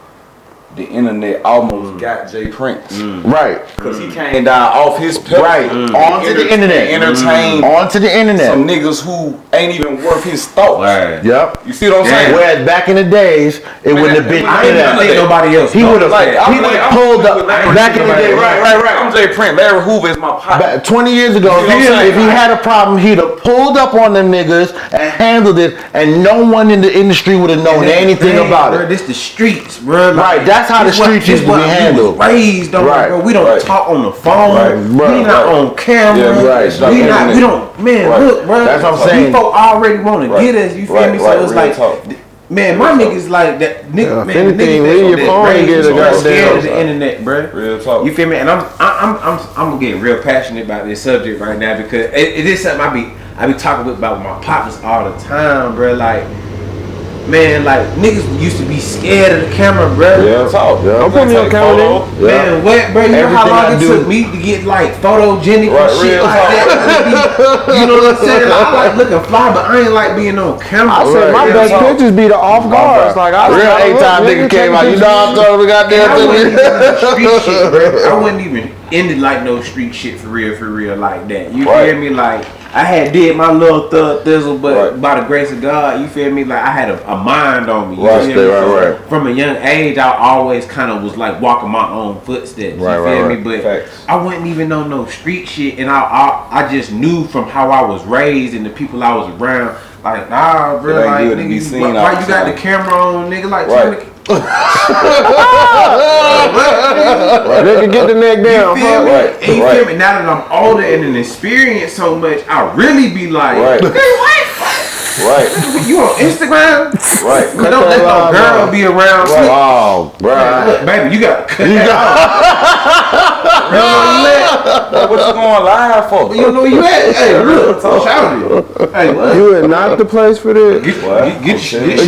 the internet almost got Jay Prince. Right. Because he came down off his pedestal. Right. Onto the internet. Entertained Onto the internet. some niggas who ain't even worth his thoughts. Right. Yep. You see what I'm saying? Whereas back in the days, it wouldn't have been I internet. didn't think nobody else. He know. would have Like, I'm pulled up Larry back in the day. Right. I'm Jay Prince. Larry Hoover is my partner. 20 years ago, You know what I'm saying? if he had a problem, he'd have pulled up on them niggas and handled it, and no one in the industry would have known anything about bro, it. This the streets, bro. Right, that's how the this what- streets this used to be what we was handled. Raised on, Right, bro. We don't right. talk on the phone. Right, We not right. on camera. Yeah, right. It's not We not. internet. We don't. Man, Right. look, bro. That's what I'm saying. People already want to Right. get us. You feel Right, me? right, So it's real like, talk. man, my niggas like that. Nigga, Yeah, if man, anything, niggas leave your that phone and raised get a so goddamn- scared of the internet, bro. Real talk. You feel me? And I'm getting real passionate about this subject right now because it is something I be talking about with my partners all the time, bro. Like, man, like niggas used to be scared of the camera, bro. Real talk. Yeah. Don't put me on camera, nigga. Man, what, bro? You know how Everything long I it do- took me to get like photogenic Right, and shit real like that? You know what I'm saying? Like, I like looking fly, but I ain't like being on camera. I said my Right, best yeah. pictures be the off guards. Like I Real gotta look, 8-time nigga, nigga take came out. You pictures. know I'm talking about And I wasn't even goddamn into street shit, bro. I wasn't even into like no street shit for real like that. You Right. feel me? Like I had did my little thug thizzle, but Right. by the grace of God, you feel me? Like I had a mind on me. You Right, feel me? right, So, right. From a young age, I always kind of was like walking my own footsteps. Right, you feel right, me? right. But Facts. I wasn't even on no street shit, and I just knew from how I was raised and the people I was around. Like, nah, bro. It ain't Like, good to be nigga, seen why all you the got time. the camera on, nigga? Like, Right. Nigga, get the neck down. you feel me? Right, And you right. feel me? Now that I'm older and an experienced so much, I really be like, Right. nigga, what? Right. You on Instagram? Right. But don't let no girl be around. Right. Oh, bro. Look, baby, you got to cut that out. You know where you at? What you going live for? You know where you at? Hey, look, shout it. Hey, what? You is not the place for this. What? Get shout it.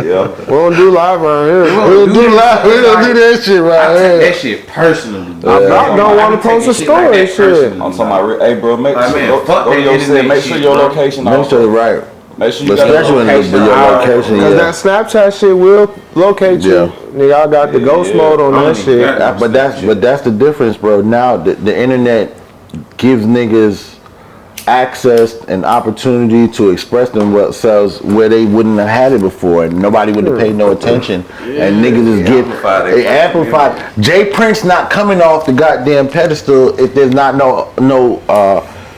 Yeah. We don't do live around here. We don't do that. We don't do that shit I right take here. that shit personally. I don't want to post a story and shit. I'm talking about, hey bro, make Like, sure man, go fuck to that your set, internet make sure shit, your bro. location Make out. sure you're right. Make sure you But got your especially when location your out. location, Cause yeah. that Snapchat shit will locate you. Yeah. Nigga, I got the ghost mode on I that don't shit. even got But that's the difference, bro. Now the internet gives niggas access and opportunity to express themselves where they wouldn't have had it before, and nobody would have paid no attention. And niggas is They amplified. Jay Prince not coming off the goddamn pedestal if there's not no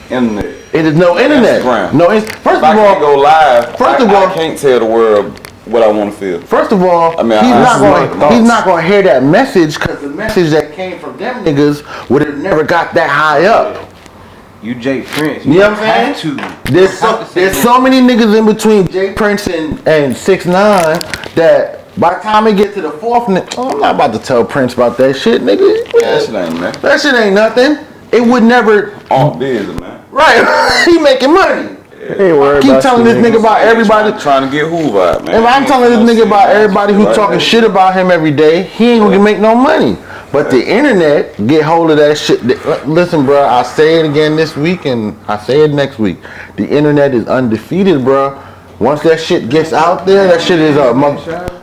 Internet. it is no internet. Instagram. No. First If I of can't all, go live, First of I all- can't tell the world what I want to feel. First of all, I mean, he's I- not this is my going. thoughts. He's not going to hear that message because the message that came from them niggas would have never got that high up. You Jay Prince. You know what I'm have saying? to. There's so many niggas in between Jay Prince and 6ix9ine that by the time they get to the fourth, I'm not about to tell Prince about that shit, nigga. That shit ain't man. That shit ain't nothing. It would never. All busy, man. Right. He making money. Ain't worried Keep about telling you this nigga about everybody. Trying to get Hoover out, man. If I'm telling this nigga about everybody who's Right. talking shit about him every day, he ain't gonna make no money. But the internet get hold of that shit. Listen, bro, I'll say it again this week and I say it next week. The internet is undefeated, bro. Once that shit gets out there, that shit is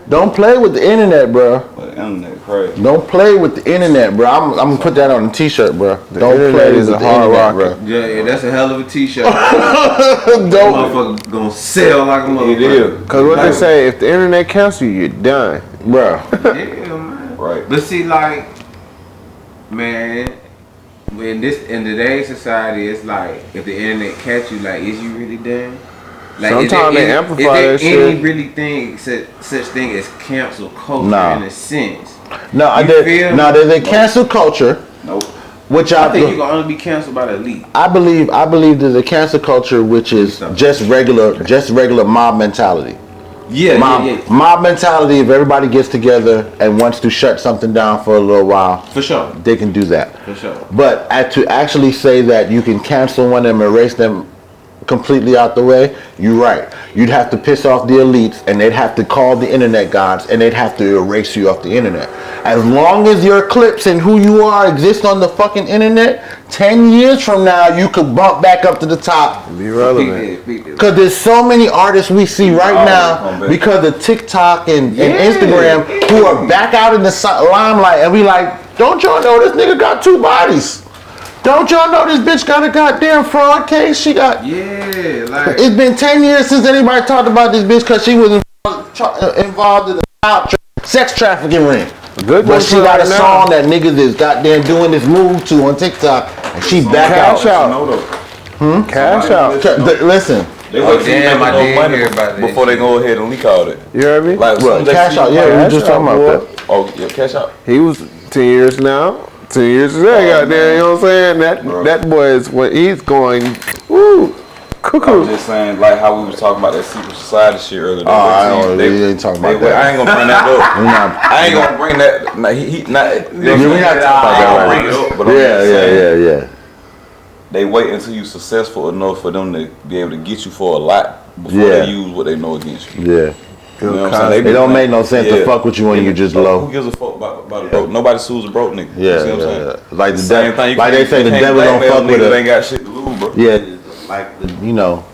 don't play with the internet, bro. But the internet crazy. Don't play with the internet, bro. I'm gonna put that on a t-shirt, bro. Don't internet play is with a the hard internet, rocket. bro. Yeah, that's a hell of a t-shirt. Don't. Motherfucker gonna sell like a motherfucker. It is. Cause what they say, if the internet cancels you, you're done. Bro. Yeah, man. Right. But see, like, man, in today's society, it's like if the internet catch you, like, is you really done? Like, Sometimes they amplify that is there shit. any really such thing as cancel culture Nah. in a sense? No, feel me? there's a cancel culture, Nope. which I think you can only be canceled by the elite. I believe there's a cancel culture which is just regular mob mentality. Yeah, Mob mentality. If everybody gets together and wants to shut something down for a little while, for sure, they can do that. for sure. But to actually say that you can cancel one and erase them completely out the way, you're right. You'd have to piss off the elites and they'd have to call the internet gods and they'd have to erase you off the internet. As long as your clips and who you are exist on the fucking internet, 10 years from now you could bump back up to the top. Be relevant. Because there's so many artists we see right now because of TikTok and Instagram who are back out in the limelight and we like, don't y'all know this nigga got 2 bodies? Don't y'all know this bitch got a goddamn fraud case? She got. Yeah, like. It's been 10 years since anybody talked about this bitch because she was involved in the sex trafficking ring. Good But one she for got a right now. song that niggas is goddamn doing this move to on TikTok and she back Cash out. out. Cash out. Listen. They Oh, wait till you damn, make I no did money hear about that before they shit. go ahead and leak all that. You heard me? Like, Well, some they cash see- out, yeah, we were just talking about that. Oh, yeah, cash out. He was 10 years now. 10 years today, goddamn, you know what I'm saying? Bro. That boy is when he's going, woo, I was cuckoo. just saying, like how we was talking about that secret society shit earlier. Oh, I don't. We ain't talking about that. I ain't gonna bring that up. We not. I ain't gonna bring that. Nah, he not. Yeah, we not talking about that right now. But I'm just saying, Yeah. they wait until you successful enough for them to be able to get you for a lot before Yeah. they use what they know against you. Yeah. You know what I'm saying? It don't make no sense to fuck with you when you just low. Who gives a fuck about a broke? Nobody sues a broke nigga. Yeah, You see what I'm saying? Like the Same thing. You like they can't- say, the you can't devil don't blackmail fuck with niggas that a. ain't got shit to lose, bro. Yeah, like you know,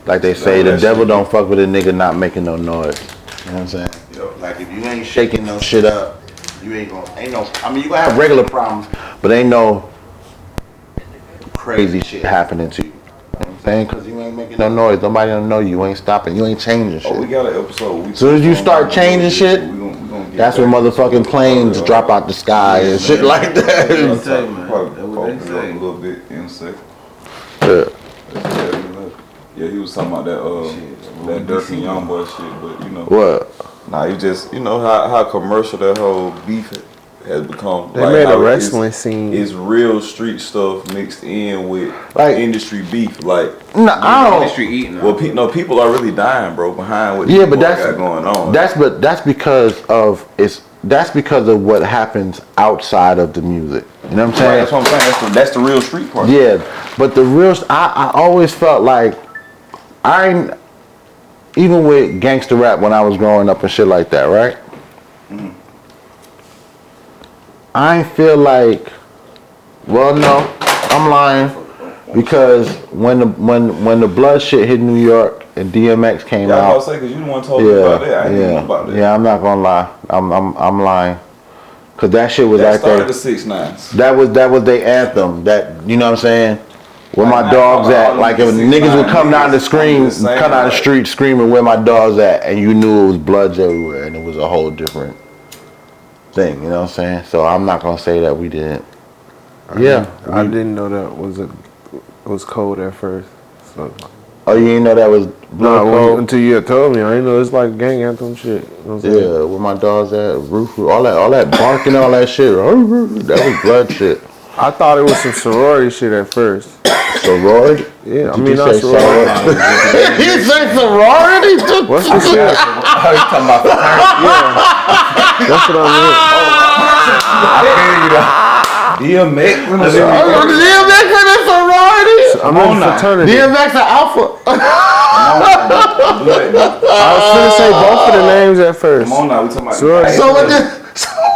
like they say, the that devil shit. don't fuck with a nigga not making no noise. You know what I'm saying? Yo, like if you ain't shaking no shit up, you ain't gonna I mean, you gonna have regular problems, but ain't no crazy shit happening to you. You know what I'm saying? Because you ain't making no noise. Nobody don't know you. You ain't stopping. You ain't changing shit. Oh, we got an episode. As soon as you start changing shit, that's when motherfucking planes drop out the sky and shit like that. That's what they say, man. Probably That's what they focus say. a little bit in a second. Yeah. Yeah, he was talking about that Dirk and Youngboy shit, but you know. What? Nah, you just, you know how commercial that whole beef has become. They made a wrestling scene. It's real street stuff mixed in with Like industry beef. Like, no, I don't. Industry eating. well, people are really dying, bro, behind what Yeah, these but boys that's got going on. that's because of what happens outside of the music. You know what I'm saying? Right, that's what I'm saying. That's the real street part. Yeah, but the real, I always felt like even with gangster rap when I was growing up and shit like that, right? Mm-hmm. I ain't feel like, well, no, I'm lying, because when the blood shit hit New York and DMX came Yeah, I out, was about to say, because you the one told me about that. I didn't know about that. yeah, I'm not gonna lie, I'm lying, cause that shit was That like started that. the 6ix9ine. That was their anthem. That, you know what I'm saying? Where my Like, dogs all at? the Like if 6ix9ine niggas would come down the niggas, screen, I'm just saying, come down the like- street screaming where my dogs at, and you knew it was bloods everywhere, and it was a whole different thing. You know what I'm saying? So I'm not gonna say that we didn't. Yeah. I didn't know that was cold at first. So Oh, you didn't know that was blood code? until you had told me, I didn't know it's like gang anthem shit. You know what I'm saying? Yeah, where my dogs at? Roof, all that barking, all that shit. That was blood shit. I thought it was some sorority shit at first. Sorority? Yeah, I Did mean you not say sorority. He said sorority? What's the shit? Oh, you talking about That's what DMX. DMX in a sorority? I'm in fraternity. DMX an alpha. I was finna say both of the names at first. Come on now, we talking about. Sorority. So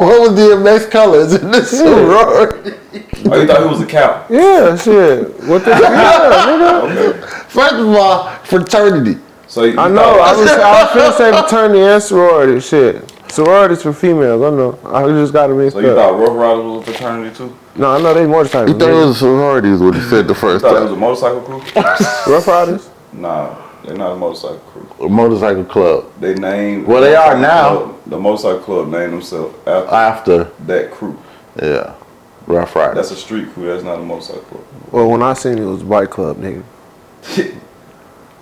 what was DMX colors in the sorority? Oh, you thought he was a cow? Yeah, shit. What the nigga? First of all, fraternity. So you I know. I was finna say fraternity and sorority. Shit. Sororities for females. I know. I just got to mix So you up. thought Rough Riders was a fraternity too? No, I know they motorcycles. You thought it was a sorority is what he said the You first thought it was time. a motorcycle crew? Rough Riders? Nah, they're not a motorcycle crew. A motorcycle club. They named. Well, they are now. The motorcycle club named themselves after After, that crew. yeah, Rough Riders. That's a street crew. That's not a motorcycle club. Well, when I seen it was Bike Club, nigga.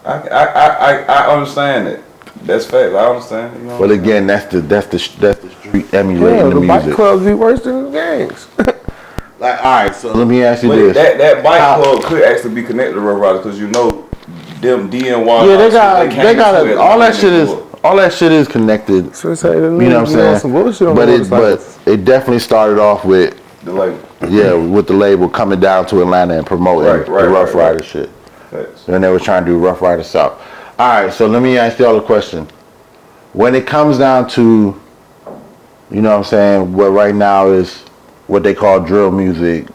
I understand that. That's fact. I understand. You know. But again, that's the street Yeah, emulating the the bike music. clubs be worse than the gangs. Like, all right, so let me ask you But this. that bike How- club could actually be connected to Rough Riders because you know them DNY. Yeah, they got all that shit is connected. So say the You know what I'm saying? Some bullshit on But motorcycles. it definitely started off with The label. with the label coming down to Atlanta and promoting Right, the Rough right. Rider shit. Facts. And they were trying to do Rough Rider South. All right, so let me ask y'all a question. When it comes down to, you know what I'm saying, what right now is what they call drill music,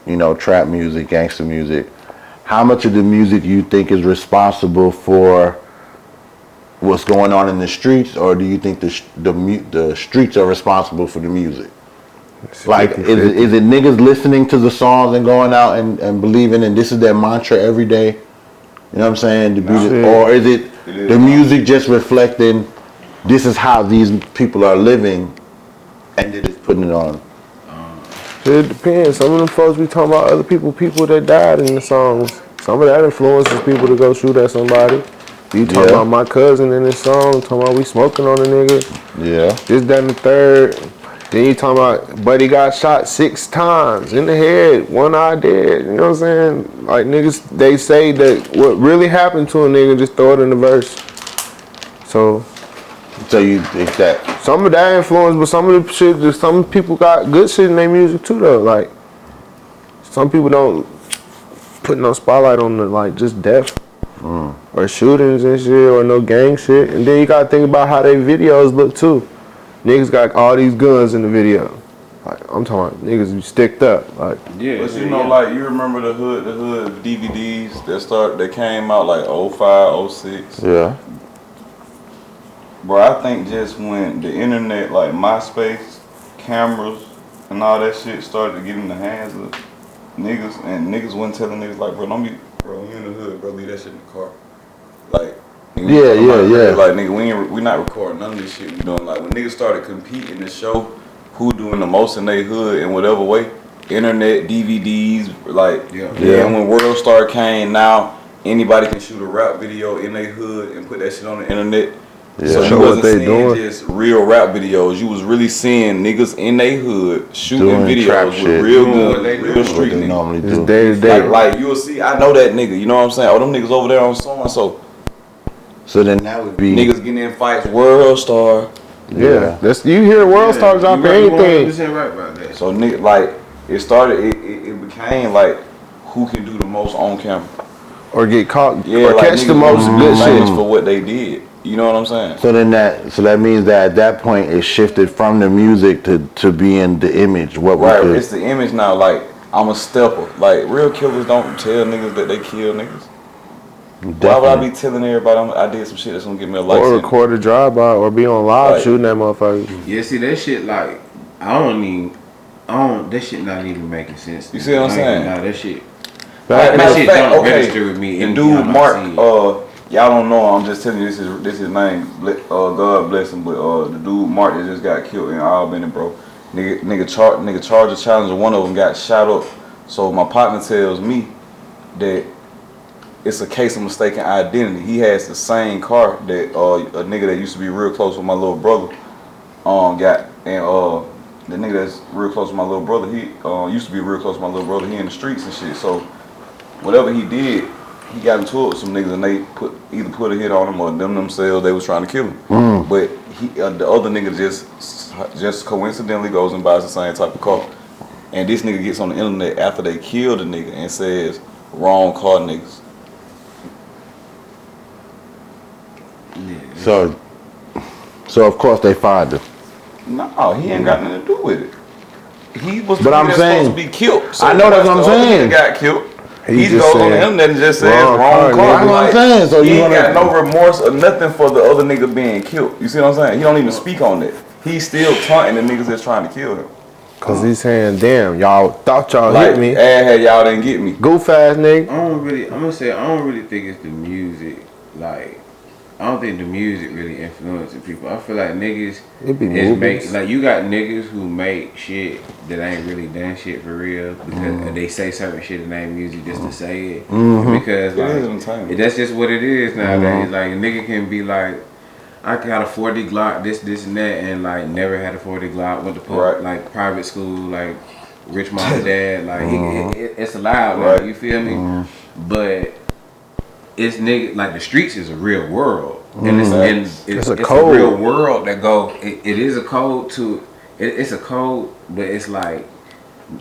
you know, trap music, gangster music, how much of the music you think is responsible for what's going on in the streets, or do you think the streets are responsible for the music? Like, is it niggas listening to the songs and going out and believing, and this is their mantra every day? You know what I'm saying? Or is it the music just reflecting this is how these people are living, and they're just putting it on? It depends. Some of them folks be talking about other people that died in the songs. Some of that influences people to go shoot at somebody. You talking about my cousin in this song, talking about we smoking on a nigga. Yeah. This, that, and the third. Then you talking about buddy got shot 6 times in the head, 1 eye dead. You know what I'm saying? Like niggas, they say that what really happened to a nigga, just throw it in the verse. So you think that? some of that influence, but some of the shit, some people got good shit in their music too though. Like some people don't put no spotlight on the like just death or shootings and shit or no gang shit. And then you gotta think about how their videos look too. Niggas got all these guns in the video. Like I'm talking about niggas be sticked up. Like Yeah. But you know, like you remember the hood DVDs that came out like 05, 06. Yeah. Bro, I think just when the internet, like MySpace, cameras, and all that shit started to get in the hands of niggas, and niggas wasn't telling niggas like, bro, don't be, bro, you in the hood, bro, leave that shit in the car. Like, Yeah. like nigga, we not recording none of this shit we doing. Like when niggas started competing to show who doing the most in their hood in whatever way, internet, DVDs, like, Yeah. and when World Star came, now anybody can shoot a rap video in their hood and put that shit on the internet. Yeah. So you Show what wasn't they seeing doing. just real rap videos. You was really seeing niggas in their hood shooting Doing trap videos shit. with real Doing what guns, they real do. street What they niggas. normally It's do. day to day. Like you'll see, I know that nigga. You know what I'm saying? Oh, them niggas over there on so and so. So then that would be Niggas getting in fights, World Star. Yeah, that's you hear World Star dropping anything. 100% right about that. So nigga, like it started. It became like who can do the most on camera. Or get caught Yeah, or like catch the niggas most was good famous shit. for what they did. You know what I'm saying? so that means that at that point it shifted from the music to being the image. What we Right, could. it's the image now. Like I'm a stepper. Like real killers don't tell niggas that they kill niggas. Why would I be telling everybody I did some shit that's gonna get me a Or license? record a drive-by or be on live Like- shooting that motherfucker. Yeah, see that shit like that shit not even making sense. You see what I'm saying? Nah, that shit. That That Matter shit of fact, don't register with me. The anytime dude I Mark, see it. y'all don't know. I'm just telling you this is name. God bless him. But the dude Mark that just got killed in Albany, bro. Nigga Charger Challenger. One of them got shot up. So my partner tells me that it's a case of mistaken identity. He has the same car that a nigga that used to be real close with my little brother got, and the nigga that's real close with my little brother, he used to be real close with my little brother. He in the streets and shit. So whatever he did, he got into it with some niggas and they either put a hit on him or themselves they was trying to kill him. But the other nigga just coincidentally goes and buys the same type of car. And this nigga gets on the internet after they killed the nigga and says, "Wrong car, niggas." So of course they fired him. No, he ain't got nothing to do with it. He was the But nigga I'm that's saying- supposed to be killed. So I know that's what I'm once the other saying. nigga got killed. He He just goes on the said, internet and just says "Wrong wrong car, car. nigga." That's what I'm saying. So he you ain't wanna- got no remorse or nothing for the other nigga being killed. You see what I'm saying? He don't even speak on that. He's still taunting the niggas that's trying to kill him. Cause he's saying, damn, y'all thought y'all Like, hit me. had y'all didn't get me. Goof ass nigga. I don't really think it's the music. Like, I don't think the music really influencing people. I feel like niggas It be is movies. like you got niggas who make shit that ain't really done shit for real because they say certain shit in their music just to say it. Because It is like entertainment. that's just what it is nowadays. Like a nigga can be like, I got a 40 Glock, this and that, and like never had a 40 Glock. Went to Right. like private school, like rich mom and dad. Like it's allowed, Right. like, you feel me? But it's nigga like the streets is a real world, and it's a a code. real world that go. It is a code to. It's a code, but it's like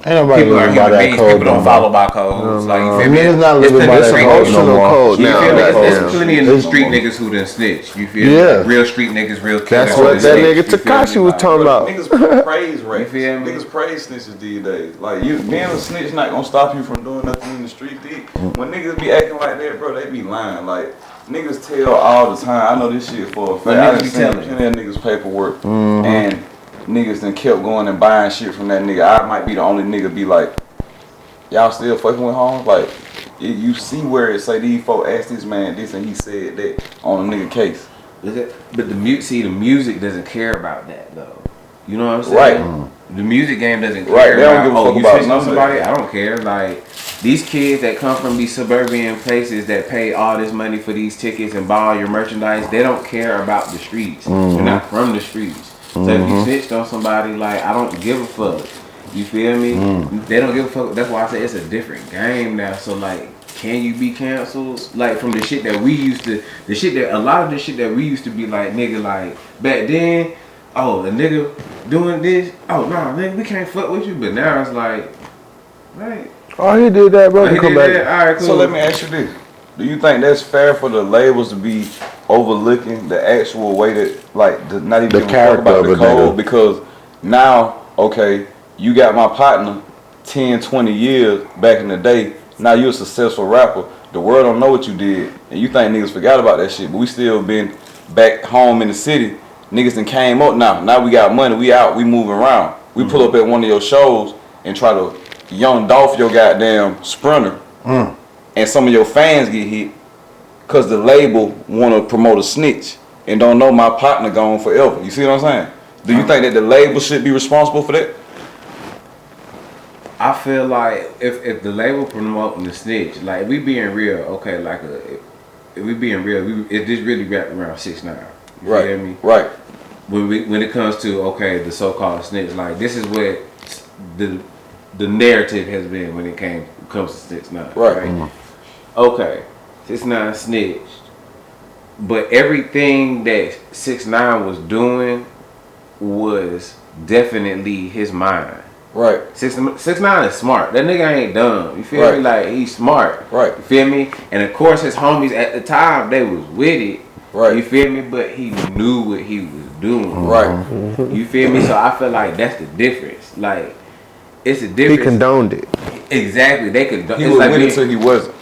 Ain't nobody people are living by human that beings. code. People don't no follow more. by codes. Like you feel me? Niggas not It's living by the that street code niggas. no more. code You now. feel me? There's Goddamn. plenty of street niggas who done snitch. You feel Yeah. me? Real street niggas, real killers. That's who what done that snitch, nigga you feel Tekashi me? was Like, talking about. Niggas praise raps. feel me? Niggas praise snitches these days. Like you being a snitch not gonna stop you from doing nothing in the street. When niggas be acting like that, bro, they be lying. Like niggas tell all the time. I know this shit for a fact. But I niggas done be seen telling. plenty of niggas paperwork and niggas done kept going and buying shit from that nigga. I might be the only nigga be like, y'all still fucking with Holmes? Like you see where it say these folk asked this man this and he said that on a nigga case. But the music doesn't care about that though. You know what I'm saying? Right. The music game doesn't care Right, they don't about, give a fuck you about snitched none on of somebody. that. I don't care. Like these kids that come from these suburban places that pay all this money for these tickets and buy all your merchandise, they don't care about the streets. They're not from the streets. So if you snitched on somebody, like I don't give a fuck. You feel me? They don't give a fuck. That's why I say it's a different game now. So like, can you be canceled? Like from the shit that we used to, a lot of the shit that we used to be like, nigga, like back then, oh, the nigga doing this, oh no, nigga, we can't fuck with you. But now it's like, right. Oh, he did that, bro. He Come did back. that. All right, cool. So let me ask you this. Do you think that's fair for the labels to be overlooking the actual way that, like, not even The give a fuck character about of the a code? nigga. Because now, okay, you got my partner 10, 20 years back in the day. Now you're a successful rapper. The world don't know what you did. And you think niggas forgot about that shit. But we still been back home in the city. Niggas done came up now. Now we got money. We out. We moving around. We pull up at one of your shows and try to young Dolph your goddamn Sprinter. And some of your fans get hit because the label want to promote a snitch and don't know my partner gone forever. You see what I'm saying? Do you think that the label should be responsible for that? I feel like if the label promoting the snitch, like if we being real, okay, like if we being real, if this really wrapped around 6ix9ine, you Right. hear me? Right. When it comes to okay, the so-called snitch, like this is what the narrative has been when it comes to 6ix9ine, right? Okay, 6ix9ine snitched, but everything that 6ix9ine was doing was definitely his mind. Right. 6ix9ine is smart. That nigga ain't dumb. You feel me? Like he's smart. Right. You feel me? And of course his homies at the time they was with it. Right. You feel me? But he knew what he was doing. Right. You feel me? So I feel like that's the difference. Like it's a difference. He condoned it. Exactly. They could. He was with it till he wasn't.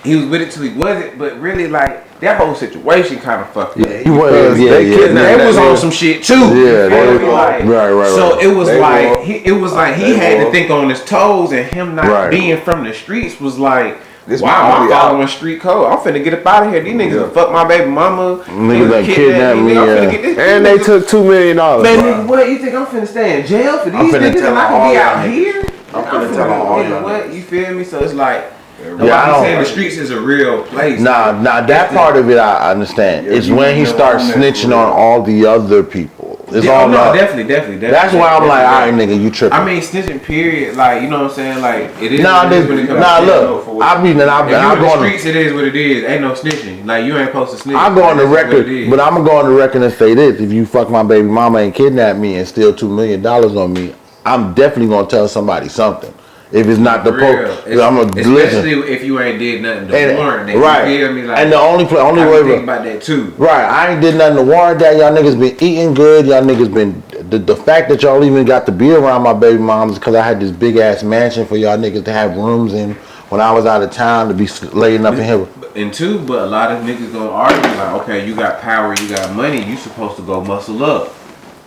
He was with it till he wasn't. But really, like that whole situation kind of fucked up. He was. They was on some shit too. Yeah, they was like, right. So it was They like were. he had to think on his toes, and him not being from the streets was like. This Wow, I'm was following street code. I'm finna get up out of here. These niggas done fuck my baby mama. Niggas done kidnapped me. I'm finna get this. And they took $2 million. Man, nigga, what you think I'm finna stay in jail for these finna niggas tell and I all can be y'all out niggas. here? I'm finna tell all y'all what? You feel me? So it's like, I I'm don't- saying the streets is a real place. Nah, that part of it I understand. Yeah, It's you when he know starts on that snitching for on real. all the other people. It's Yeah, all no, love. definitely. That's why I'm like, all right, definitely. nigga, you tripping. I mean, snitching period, like, you know what I'm saying? Like, it is Nah, what it is when it comes to look, I mean, and If you I'm in the going streets, it is what it is. Ain't no snitching. Like, you ain't supposed to snitch. I'm going to That's just what record, it is. but I'm gonna go on the record and say this: if you fuck my baby mama and kidnap me and steal $2 million on me, I'm definitely gonna tell somebody something. If it's not the Real. pope, I'm gonna listen. Especially if you ain't did nothing to warrant that. Right. You feel me? Like, And the only I way, think about that too. right? I ain't did nothing to warrant that. Y'all niggas been eating good. Y'all niggas been the fact that y'all even got to be around my baby moms because I had this big ass mansion for y'all niggas to have rooms in when I was out of town to be laying up in here. And two, but a lot of niggas gonna argue like, okay, you got power, you got money, you supposed to go muscle up.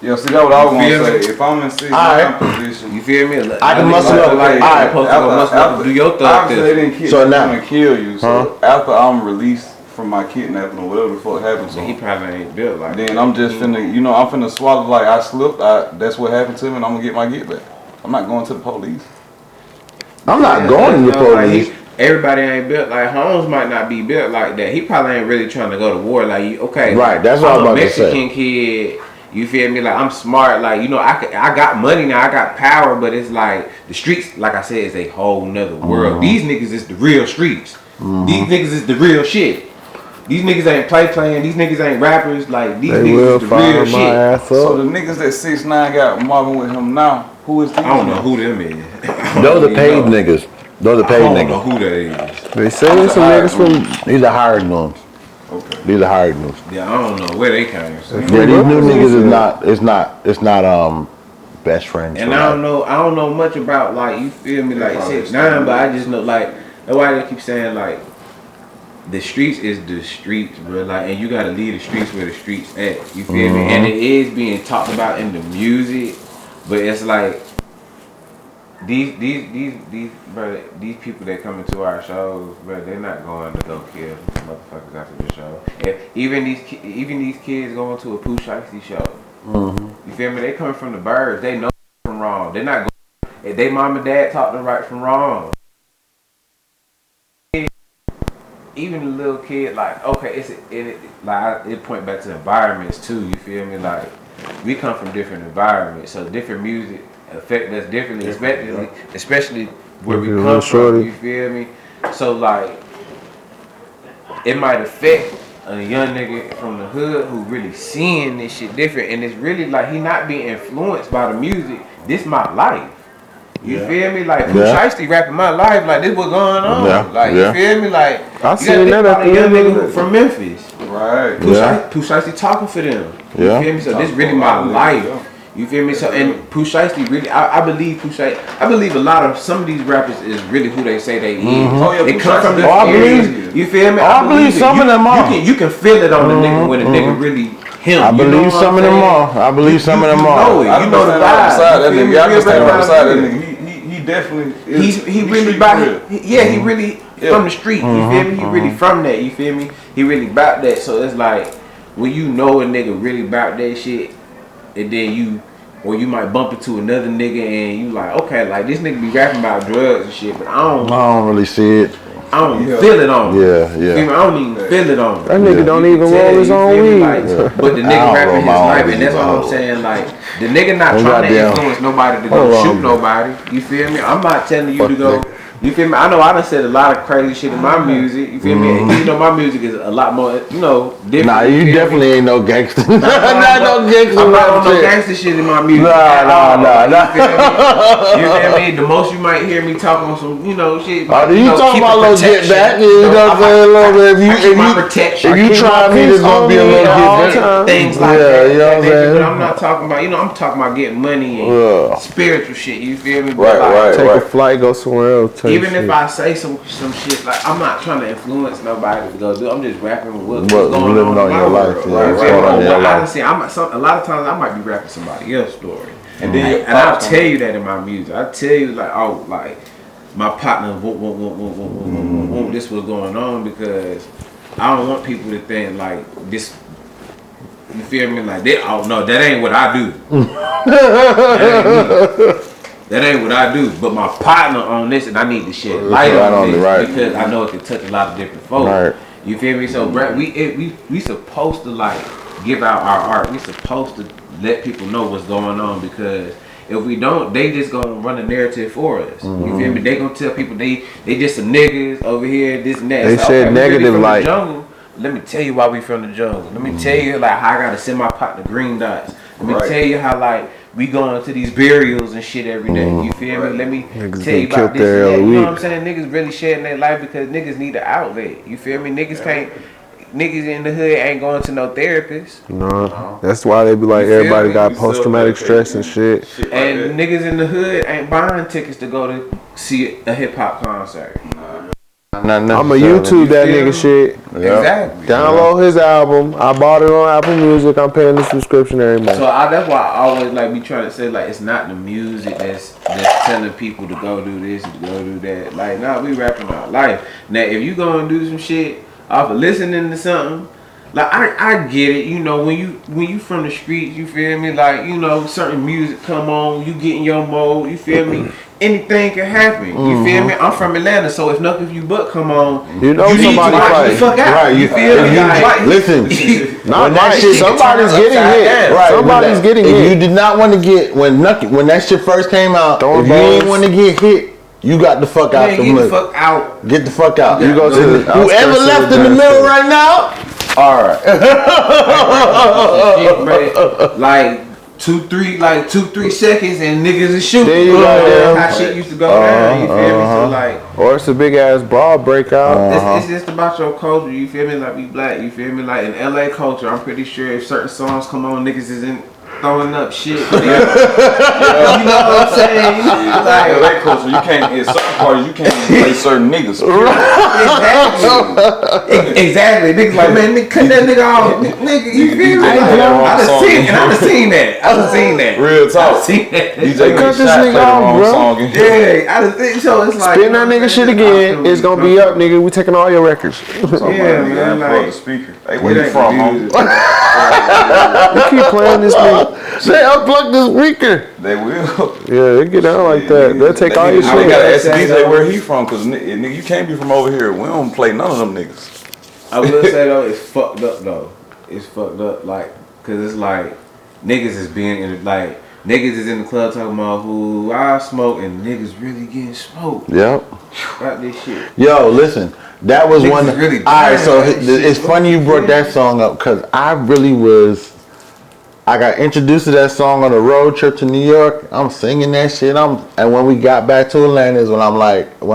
Yeah, see, that's what I was You gonna feel me? say. If I'm in 6ix9ine Alright. position, You feel me? I can muscle up. Like, Alright. you supposed to go muscle up and do your thug obviously they thing. didn't kill So now- and kill you. So after I'm released from my kidnapping or whatever the fuck happened to He me, probably ain't built like then that. I'm just finna, I'm finna swallow like I slipped. That's what happened to me, and I'm gonna get my get back. I'm not going to the police. I'm not going to the police. Everybody ain't built like Holmes might not be built like that. He probably ain't really trying to go to war. Like you, okay, Right, that's what I was I'm a about to Mexican kid. You feel me? Like I'm smart. Like I got money now. I got power. But it's like the streets. Like I said, is a whole nother world. These niggas is the real streets. These niggas is the real shit. These niggas ain't playing. These niggas ain't rappers. Like these They niggas will is the fire real my shit. ass So up. the niggas that 6ix9ine got mobbing with him now, who is these? I don't know who them is. Those are paid niggas. Those are I paid don't know niggas. who that is. They say some niggas from. These are hired ones. Okay. These are hired ones. Yeah, I don't know where they came from. Yeah, these new niggas is not. It's not best friends. And for I don't life. know. I don't know much about like you feel me like 6ix9ine, but I just know like that's why they keep saying like the streets is the streets, bro. Like, and you gotta leave the streets where the streets at. You feel me? And it is being talked about in the music, but it's like these bro, these people that come into our shows, bro, they're not going to go kill motherfuckers after the show. Even these kids going to a Pooh Shiesty show. You feel me? They coming from the birds. They know from wrong. They're not going. If they mom and dad taught them right from wrong. Even the little kid, like, okay, it point back to environments too. You feel me? Like, we come from different environments, so different music affect us differently, especially where we come from. You feel me? So like, it might affect a young nigga from the hood who really seeing this shit different, and it's really like he not being influenced by the music. This my life. You feel me? Like Pooh Shiesty rapping my life, like this what going on. You feel me? Like I you seen that gotta at think about a young the nigga from Memphis. Right. Pooh Shiesty talking for them. Yeah. You feel me? So this really my life. You feel me? So and Pooh Shiesty really, I believe Pooh Shiesty. I believe a lot of some of these rappers is really who they say they is. Oh, yeah, They Pooh come from Shiesty the definitely areas. is. You feel me? I believe some of them are. You can feel it on the nigga when the nigga really him. I You know believe what some I'm of them saying? are. I believe some of them You know are. it. I You know the understand vibe. right beside that You feel nigga. me? I understand right beside that Real. nigga. He definitely is. He really street about real. he really from the street. You feel me? He really from that. You feel me? He really about that. So it's like when you know a nigga really about that shit, and then or you might bump into another nigga and you like, okay, like this nigga be rapping about drugs and shit, but I don't really see it. I don't even feel it on him. Yeah. I don't even feel it on him. That nigga don't even roll his own weed. Like, but the nigga rapping his life, and that's what I'm saying. Like, the nigga not trying to influence nobody to go shoot nobody. You feel me? I'm not telling you to go. You feel me? I know I done said a lot of crazy shit in my music. You feel me? You know my music is a lot more, different. Nah, you definitely ain't no gangster. I'm not on no gangster shit in my music. Nah. You feel me? The most you might hear me talk on some, shit. You talking about a little get back? You know what I'm saying? A little bit. If you try me, there's gonna be a little get back. Things like that. You know what I'm saying? But I'm not talking about, I'm talking about getting money and spiritual shit. You feel me? Right. Take a flight, go somewhere else. Even if I say some shit, like I'm not trying to influence nobody to go do. I'm just rapping what's going on in your life. A lot of times I might be rapping somebody else's story, and I'll tell you that in my music. I tell you like my partner, this was going on because I don't want people to think like this. You feel me? Like they, no, that ain't what I do. That ain't what I do, but my partner on this, and I need to shed light on this because I know it can touch a lot of different folks. Right. You feel me? So, we supposed to like give out our art. We supposed to let people know what's going on because if we don't, they just gonna run a narrative for us. You feel me? They gonna tell people they just some niggas over here, this and that. They said negative like. Let me tell you why we from the jungle. Let me tell you like how I gotta send my partner green dots. Let me tell you how like we going to these burials and shit every day. You feel me? Let me niggas tell you about this and that. You know what I'm saying? Niggas really shedding their life because niggas need an outlet. You feel me? Niggas in the hood ain't going to no therapist. No. That's why they be like everybody got post-traumatic stress and shit. And niggas in the hood ain't buying tickets to go to see a hip-hop concert. I'ma YouTube that nigga shit. Exactly. Download his album. I bought it on Apple Music. I'm paying the subscription every month. So that's why I always like be trying to say like it's not the music that's telling people to go do this and go do that. Like we rapping our life. Now if you gonna do some shit off of listening to something, like I get it. When you from the streets, you feel me? Like certain music come on, you get in your mode. You feel me? Anything can happen. You feel me? I'm from Atlanta, so if Nothing If You But come on, you somebody need to watch the fuck out. Right, you feel me? Listen, not right. Somebody's getting hit. Right, somebody's getting hit. If you did not want to get when that shit first came out, if you didn't want to get hit, you got the fuck out. Get the fuck out. Get the fuck out. You go to the whoever left in the middle right now. All right. Like 2-3 seconds and niggas is shooting. There you go. How shit used to go down. You feel me? So like, or it's a big ass brawl breakout. It's just about your culture. You feel me? Like we black. You feel me? Like in LA culture, I'm pretty sure if certain songs come on, niggas isn't throwing up shit. You know what I'm saying? Like LA culture, you can't in certain parties you can't even play certain niggas. Exactly. Niggas like, man, nigga, cut that nigga off. Nigga, you feel me? I done seen that. Real talk. I seen that. DJ cut this nigga off, bro. Yeah, I done think so. It's like spin that nigga shit again. It's gonna be up, nigga. We taking all your records. Yeah, man. Like the speaker. Hey, where you from, homie? You keep playing this nigga. Say unplug this speaker. They will. Yeah, they get down like that. They'll take all your shit. I gotta ask DJ where he from, cause nigga, you can't be from over here. We don't play none of them niggas. I will say though, it's fucked up though. It's fucked up, like, cause it's like niggas is being in like niggas is in the club talking about who I smoke and niggas really getting smoked. Yep. Got this shit. Yo, listen, that was niggas one. Really all right, so it's funny you brought that song up, cause I really was. I got introduced to that song on a road trip to New York. I'm singing that shit. And when we got back to Atlanta is when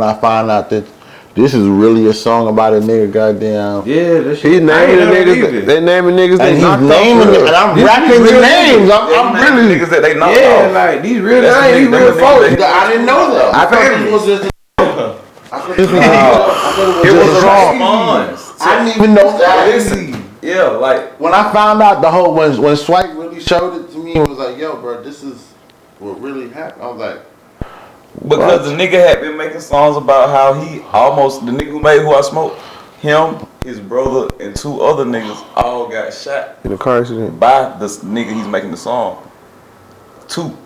I found out that this is really a song about a nigga. Goddamn. Yeah, that shit. He's naming the niggas. They naming niggas. And he's naming it, and I'm rapping the names. I'm really niggas that they know. Yeah, like these real folks. I didn't know them. I thought it was just. It was a response. I didn't even know that. Yeah, like when I found out the whole when Swipe really showed it to me and was like, "Yo, bro, this is what really happened." I was like, because the nigga had been making songs about how he almost the nigga who made Who I Smoke, him, his brother, and 2 other niggas all got shot in a car accident by the nigga he's making the song. 2.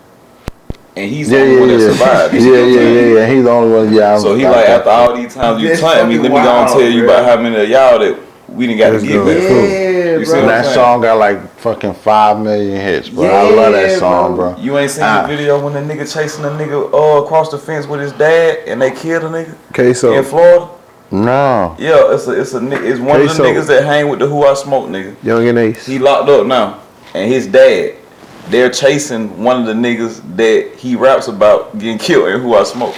And he's the only one that survived. Yeah. He's the only one. Yeah. So he like, after all these times you taunting me, let me go and tell you about how many of y'all that we didn't got to get back. Yeah, bro. That song got like fucking 5 million hits, bro. I love that song, bro. You ain't seen the video when the nigga chasing a nigga across the fence with his dad and they killed a nigga Queso. in Florida? No. Yeah, it's one of the niggas that hang with the Who I Smoke nigga. Young and Ace. He locked up now, and his dad, they're chasing one of the niggas that he raps about getting killed in Who I Smoke.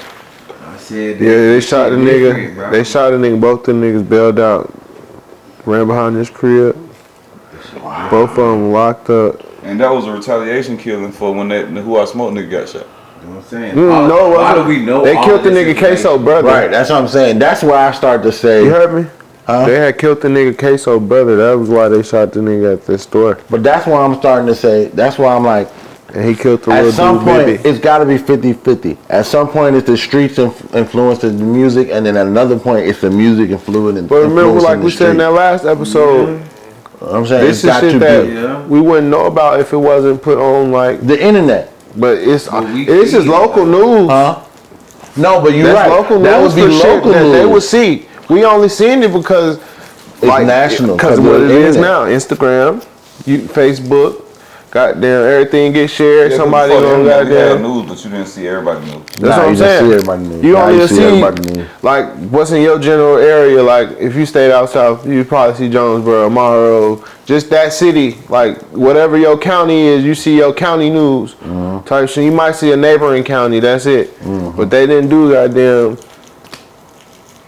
I said They shot the nigga. They shot the nigga. Both the niggas bailed out. Ran behind his crib. Wow. Both of them locked up. And that was a retaliation killing for when the Who I Smoke nigga got shot. You know what I'm saying? No, it wasn't. How do we know? They killed the nigga Queso brother. Right, that's what I'm saying. That's why I started to say. You heard me? Huh? They had killed the nigga Queso brother. That was why they shot the nigga at the store. But that's why I'm starting to say. That's why I'm like. And he killed the At little some dude, point, baby. it's got to be 50-50. At some point, it's the streets influencing the music, and then at another point, it's the music influencing. But remember, like we said in that last episode, I'm saying this it's is got shit to that be we wouldn't know about if it wasn't put on like the internet. But it's just local news. Huh? No, but you're That's right. local That news would be for shit local that news. they would see. We only seen it because It's national. Because what it is now, Instagram, Facebook. Goddamn, everything gets shared. Yeah, somebody on goddamn news, but you didn't see everybody news. That's what I'm saying. You only see like what's in your general area. Like if you stayed out south, you probably see Jonesboro, Monroe, just that city. Like whatever your county is, you see your county news type shit. You might see a neighboring county. That's it. But they didn't do goddamn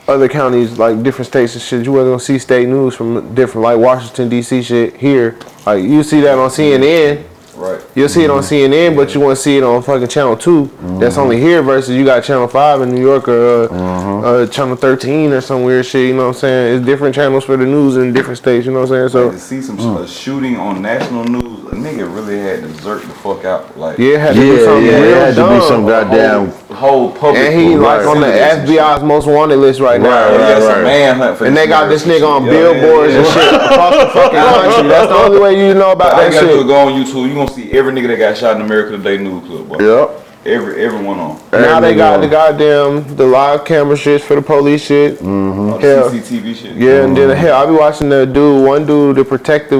other counties, like different states and shit. You wasn't gonna see state news from different, like Washington D.C. shit here. Like you see that on CNN. Right. You'll see it on CNN, but you won't see it on fucking Channel 2. That's only here versus you got Channel 5 in New York or Channel 13 or some weird shit, you know what I'm saying? It's different channels for the news in different states, you know what I'm saying? So like to see some shooting on national news, a nigga really had to desert the fuck out. Like it had to be something real it had dumb. to be some goddamn whole public. And he like on the FBI's most wanted list right now. Right. Manhunt for and they got this nigga on billboards and shit across the fucking country. That's the only way you know about that shit. Go on YouTube, you gonna see every nigga that got shot in America Today news clip, boy. Yep. Everyone on. Now they got the live camera shit for the police shit. CCTV shit. Yeah, and then hell, I be watching one dude, the protective,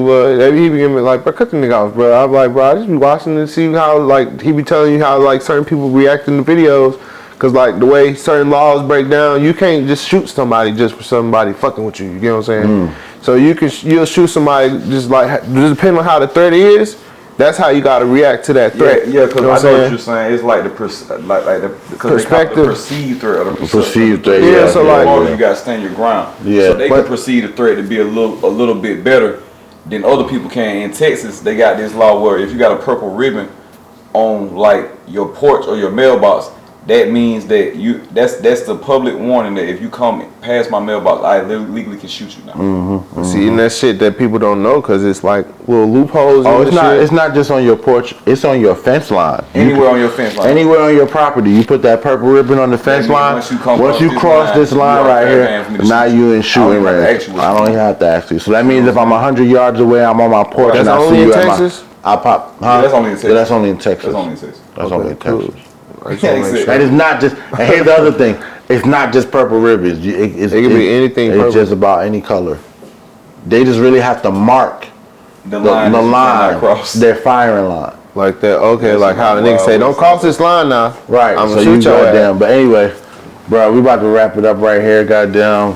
he be giving me like, bro, cut the nigga off, bro. I'm like, bro, I just be watching to see how, like, he be telling you how, like, certain people react in the videos. Cause like the way certain laws break down, you can't just shoot somebody just for somebody fucking with you. You get what I'm saying? So you'll shoot somebody just depending on how the threat is. That's how you gotta react to that threat. Yeah, because I know what you're saying. It's like the perspective, the perceived threat or the perceived threat. Yeah, so like you gotta stand your ground. Yeah, so they can perceive the threat to be a little bit better than other people can. In Texas, they got this law where if you got a purple ribbon on like your porch or your mailbox, that means that that's the public warning that if you come past my mailbox, I legally can shoot you now. See, and that shit that people don't know because it's like little loopholes. Oh, it's not just on your porch. It's on your fence line. Anywhere on your fence line. Anywhere on your property, you put that purple ribbon on the fence line. Once you cross this line right here, now you in shooting range. I don't even have to ask you. So that means if I'm 100 yards away, I'm on my porch and I see you at my. I pop. Yeah, that's only in Texas. That's only in Texas. That's only in Texas. That's only in Texas. And it's not just. And here's the other thing: it's not just purple ribbons. It can be anything. It's just about any color. They just really have to mark the line their firing line. Like that. Okay, like how the niggas say, "Don't cross this line now." Right. I'm so gonna shoot your down. But anyway, bro, we about to wrap it up right here. Goddamn.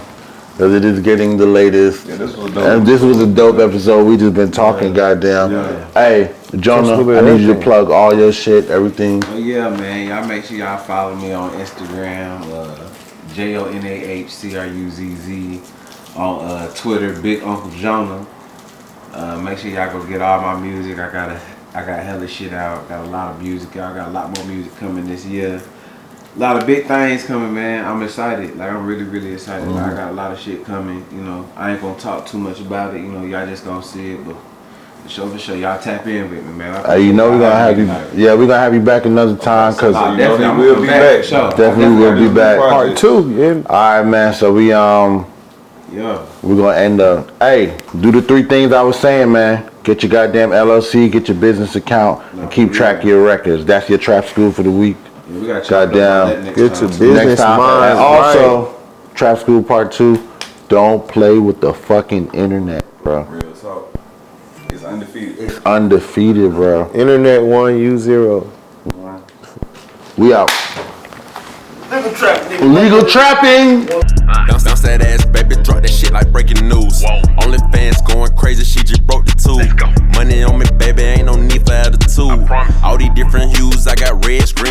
Because it is getting the latest. Yeah, this was dope. And this was a dope episode. We just been talking, goddamn. Hey, Jonah, I need you to plug all your shit, everything. Oh yeah, man. Y'all make sure y'all follow me on Instagram, JONAHCRUZZ. On Twitter, Big Uncle Jonah. Make sure y'all go get all my music. I got hella shit out. Got a lot of music. I got a lot more music coming this year. A lot of big things coming, man. I'm excited. Like I'm really, really excited. Like, I got a lot of shit coming. You know, I ain't gonna talk too much about it. You know, y'all just gonna see it, but for sure, y'all tap in with me, man. You know we're gonna have you. Yeah, we're gonna have you back another time because definitely will be back. Definitely will be back. Part 2. Yeah. All right, man. So we're gonna end up. Hey, do the 3 things I was saying, man. Get your goddamn LLC, get your business account, and keep track of your records. That's your trap school for the week. Yeah, we got Goddamn. Get your Next business time. mind And also, Trap School Part 2, don't play with the fucking internet, bro. Real talk. It's undefeated. It's undefeated, bro. Internet 1, you 0. We out. Legal trapping. Bounce that ass, baby, drop that shit like breaking news. Only fans going crazy, she just broke the tube. Money on me, baby, ain't no need for attitude. All these different hues, I got red, green.